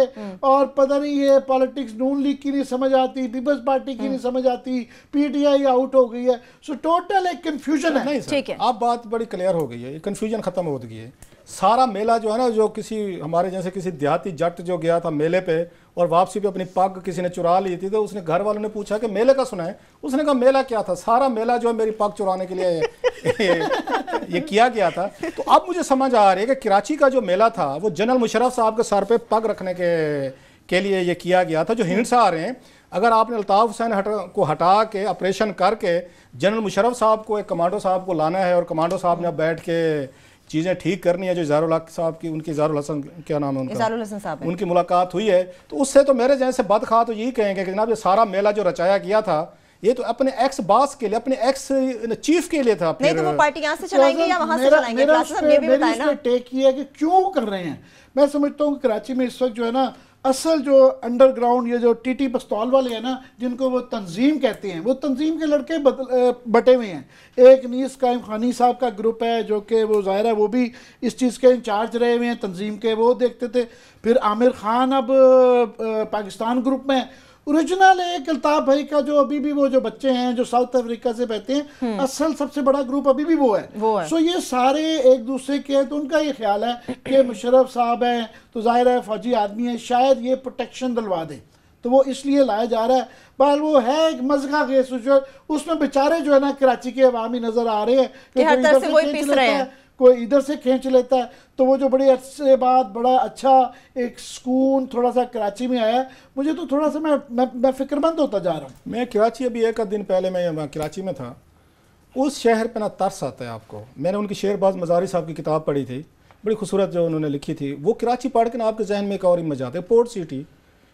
और पता नहीं ये पॉलिटिक्स नून लीग की नहीं समझ आती, पीपल्स पार्टी की नहीं समझ आती, पीटीआई आउट हो गई है, सो टोटल एक कंफ्यूजन है। ठीक है, अब बात बड़ी क्लियर हो गई है, कंफ्यूजन खत्म हो गई है। सारा मेला जो है ना, जो किसी हमारे जैसे किसी देहाती जट जो गया था मेले पे, और वापसी पे अपनी पग किसी ने चुरा ली थी, तो उसने घर वालों ने पूछा कि मेले का सुना है? उसने कहा मेला क्या था, सारा मेला जो है मेरी पग चुराने के लिए ये किया गया था। तो अब मुझे समझ आ रही है कि कराची का जो मेला था वो जनरल मुशर्रफ साहब के सर पे पग रखने के लिए ये किया गया था। जो हिंट्स आ रहे हैं, अगर आपने अल्ताफ हुसैन को हटा के ऑपरेशन करके जनरल मुशर्रफ साहब को, एक कमांडो साहब को लाना है और कमांडो साहब ने बैठ के चीज़ें ठीक करनी है, जो इज़हारुल हक साहब की, उनकी इज़हारुल हसन क्या नाम है उनका, इज़हारुल हसन साहब, उनकी मुलाकात हुई है, तो उससे तो मेरे जैसे बदखा तो यही कहेंगे कि जनाब ये सारा मेला जो रचाया गया था ये तो अपने एक्स बास के लिए, अपने एक्स चीफ के लिए था। नहीं तो वो पार्टी यहाँ से चलाएंगे या वहाँ से चलाएंगे? मेरा टेक ये है कि क्यों कर रहे हैं। मैं समझता हूँ कराची में इस वक्त जो है ना, असल जो अंडरग्राउंड ये जो टीटी पिस्तौल वाले हैं ना, जिनको वो तंजीम कहते हैं, वो तंजीम के लड़के बटे हुए हैं। एक नीस कायम खानी साहब का ग्रुप है जो कि वो ज़ाहिर है वो भी इस चीज़ के इंचार्ज रहे हुए हैं तंजीम के, वो देखते थे। फिर आमिर खान अब पाकिस्तान ग्रुप में ओरिजिनल एक अल्ताफ भाई का जो अभी भी वो जो बच्चे हैं जो साउथ अफ्रीका से बहते हैं, असल सबसे बड़ा ग्रुप अभी भी वो है। सो ये सारे एक दूसरे के हैं, तो उनका ये ख्याल है कि मुशर्रफ साहब हैं तो जाहिर है फौजी आदमी है, शायद ये प्रोटेक्शन दिलवा दें, तो वो इसलिए लाया जा रहा है। पर वो है एक मज़गा केस, उसमें बेचारे जो है ना कराची के अवाम ही नजर आ रहे हैं कि हर तरफ से कोई पीस रहे हैं, कोई इधर से खींच लेता है। तो वो जो बड़े अरसे बाद बड़ा अच्छा एक सुकून थोड़ा सा कराची में आया, मुझे तो थोड़ा सा मैं फिक्रमंद होता जा रहा हूँ। मैं कराची अभी एक दिन पहले मैं कराची में था, उस शहर पे ना तरस आता है आपको। मैंने उनकी शेरबाज मज़ारी साहब की किताब पढ़ी थी, बड़ी खूबसूरत जो उन्होंने लिखी थी। वो कराची पढ़ के ना आपके जहन में एक और इमेज आता है, पोर्ट सिटी,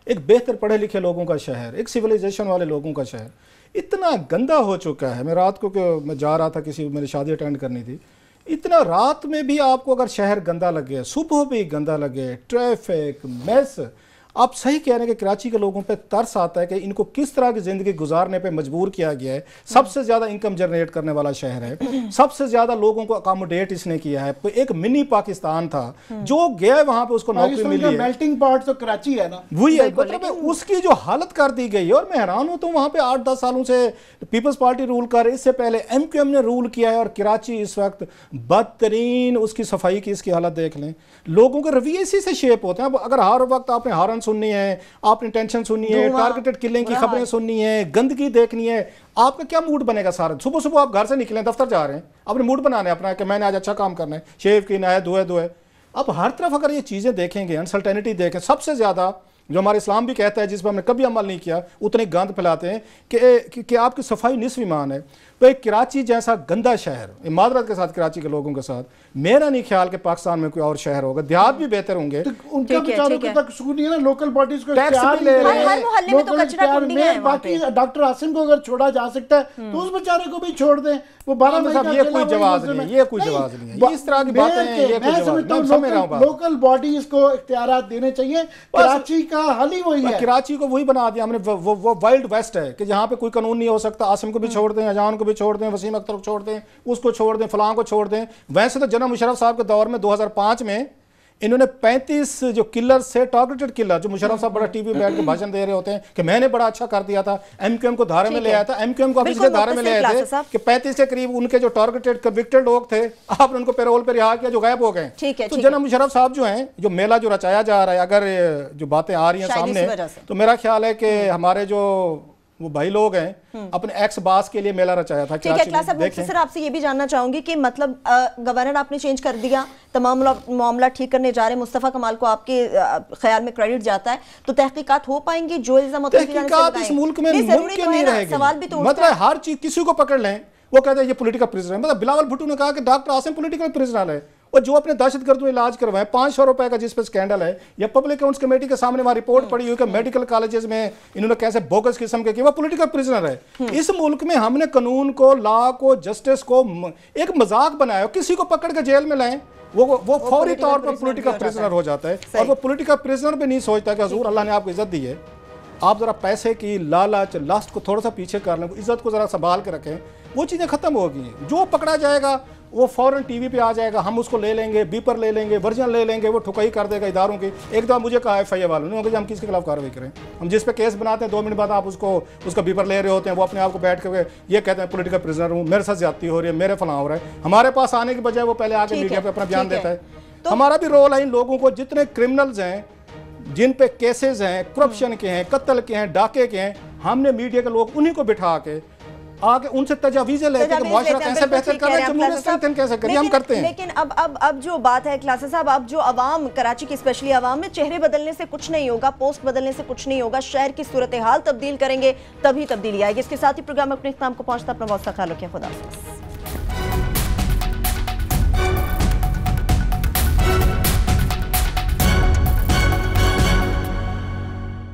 एक बेहतर पढ़े लिखे लोगों का शहर, एक सिविलाइजेशन वाले लोगों का शहर, इतना गंदा हो चुका है। मैं रात को मैं जा रहा था, किसी मेरी शादी अटेंड करनी थी, इतना रात में भी आपको अगर शहर गंदा लगे, सुबह भी गंदा लगे, ट्रैफिक, मेस, आप सही कह रहे हैं कि कराची के लोगों पे तरस आता है कि इनको किस तरह की ज़िंदगी गुजारने पे मजबूर किया गया है। सबसे ज़्यादा इनकम जनरेट करने वाला शहर है, सबसे ज़्यादा लोगों को अकोमोडेट इसने किया है। एक मिनी पाकिस्तान था, जो गया वहाँ पे उसको नौकरी मिली है। मेल्टिंग पॉट तो कराची है ना, वही है, मतलब उसकी जो हालत कर दी गई है। और मैं हैरान हूँ, तो वहाँ पे 8-10 सालों से पीपल्स पार्टी रूल कर, इससे पहले MQM ने रूल किया है, और कराची इस वक्त बदतरीन, उसकी सफाई की इसकी हालत देख लें। लोगों के रवैये इसी से शेप होते हैं। अब अगर हर वक्त आपने हारन सुननी है, आपने टेंशन सुननी है, टारगेटेड किलिंग की खबरें सुननी है, गंदगी देखनी है, आपका क्या मूड बनेगा सारा? सुबह सुबह आप घर से निकले, दफ्तर जा रहे हैं, अपने मूड बनाने अपना कि मैंने आज अच्छा काम करना है, शेव की ना है, धोए। अब हर तरफ अगर ये चीज़ें देखेंगे, अनसर्टेनिटी देखें, सबसे ज़्यादा जो हमारे इस्लाम भी कहता है, जिस पर हमने कभी अमल नहीं किया, उतने गंद फैलाते हैं कि आपकी सफाई निस्फ ईमान है। तो एक कराची जैसा गंदा शहर, मादरत के साथ कराची के लोगों के साथ, मेरा नहीं ख्याल कि पाकिस्तान में कोई और शहर होगा। देहात भी बेहतर होंगे, तो उनका बेचारों को तक सुकून नहीं है ना। लोकल बॉडीज को टैक्स भी ले रहे हैं, हर मोहल्ले में तो कचरा कुंडी है। बाकी डॉक्टर आसिम को अगर छोड़ा जा सकता है तो उस बेचारे को भी छोड़ दें। वो 12 महीने ये कोई जवाब नहीं है, ये कोई जवाब नहीं है, इस तरह की बातें हैं, ये कोई जवाब नहीं। लोकल बॉडीज को इख्तियारात देने चाहिए, कराची का हल ही वही है। कराची को वही बना दिया हमने, वो वाइल्ड वेस्ट है कि जहाँ पे कोई कानून नहीं हो सकता। आसिम को भी छोड़ दें, अजान को भी छोड़ दें, वसीम अख्तर को छोड़ दें, उसको छोड़ दें, फलां को छोड़ दें। वैसे तो जनरल मुशर्रफ साहब के दौर में 2005 में इन्होंने 35 जो किलर से, टारगेटेड किलर, जो मुशर्रफ साहब बड़ा टीवी बैठ के भाषण दे रहे होते हैं कि मैंने बड़ा अच्छा कर दिया था, MQM को धारे में ले आया था। MQM को आप इसलिए धारे में ले आए थे कि 35 के करीब उनके जो टारगेटेड कन्विक्टेड लोग थे, आपने उनको पैरोल पर रिहा किया, जो गायब हो गए। तो जनरल मुशर्रफ साहब जो हैं, जो मेला जो रचाया जा रहा है, अगर जो बातें आ रही हैं सामने, तो मेरा ख्याल है कि हमारे जो वो भाई लोग हैं, अपने एक्स बास के लिए मेला रचाया था। ठीक है क्लास साहब, मुख्तसर आपसे ये भी जानना चाहूंगी कि मतलब गवर्नर आपने चेंज कर दिया, तमाम मामला ठीक करने जा रहे हैं, मुस्तफा कमाल को आपके ख्याल में क्रेडिट जाता है, तो तहकीकात हो पाएंगी? जो इल्जाम तहकीकात इस मुल्क में मुमकिन नहीं रहेगी। सवाल भी तो मतलब हर चीज किसी को पकड़ लें, वो कहते हैं ये पॉलिटिकल प्रिजनर है। मतलब बिलावल भुट्टो ने कहा कि डॉक्टर आसिम पॉलिटिकल प्रिजनर है, और जो अपने दहशतगर्दों इलाज करवाए, 500 रुपए का जिस पे स्कैंडल है, या पब्लिक अकाउंट्स कमेटी के सामने वहां रिपोर्ट पड़ी हुई कि मेडिकल कॉलेजेस में इन्होंने कैसे बोगस किस्म के किए, वो पॉलिटिकल प्रिजनर है। इस मुल्क में हमने कानून को, लॉ को, जस्टिस को एक मजाक बनाया, किसी को पकड़ के जेल में लाएं, वो फौरी तौर पर पॉलिटिकल प्रिजनर हो जाता है। और वो पॉलिटिकल प्रिजनर भी नहीं सोचता कि हुजूर अल्लाह ने आपको इज्जत दी है, आप जरा पैसे की लालच, लास्ट को थोड़ा सा पीछे कर लें, इज्जत को जरा संभाल के रखें, वो चीज़ें खत्म होगी। जो पकड़ा जाएगा वो फौरन टीवी पे आ जाएगा, हम उसको ले लेंगे, बीपर ले लेंगे, वर्जन ले लेंगे, वो ठुकाई कर देगा इदारों की। एक दफ़ा मुझे कहा FIA वालों ने कि हम किसके खिलाफ कार्रवाई करें, हम जिस पे केस बनाते हैं 2 मिनट बाद आप उसका बीपर ले रहे होते हैं, वो अपने आप को बैठ के ये कहते हैं पॉलिटिकल प्रिजनर हूँ, मेरे साथ ज्यादती हो रही है, मेरे फलां हो रहा है। हमारे पास आने की बजाय वो पहले आके मीडिया पे अपना बयान देता है। हमारा भी रोल है इन लोगों को, जितने क्रिमिनल्स हैं, जिन पे केसेस हैं, करप्शन के हैं, कत्ल के हैं, डाके के हैं, हमने मीडिया के लोग उन्हीं को बिठा के आगे उनसे तजावीज़ें लेके कि मुआशरा कैसे बेहतर करना है, जमहूरियत स्ट्रेंथन कैसे करें, हम करते हैं। लेकिन अब जो बात है क्लासेस साहब, अब जो आवाम, कराची की स्पेशली आवाम में चेहरे बदलने से कुछ नहीं होगा, पोस्ट बदलने से कुछ नहीं होगा, शहर की सूरत हाल तब्दील करेंगे तभी तब्दीली आएगी। इसके साथ ही प्रोग्राम अपने इख्तिताम को पहुंचता, अपना बहुत सा ख्याल रखें, खुदा हाफिज़।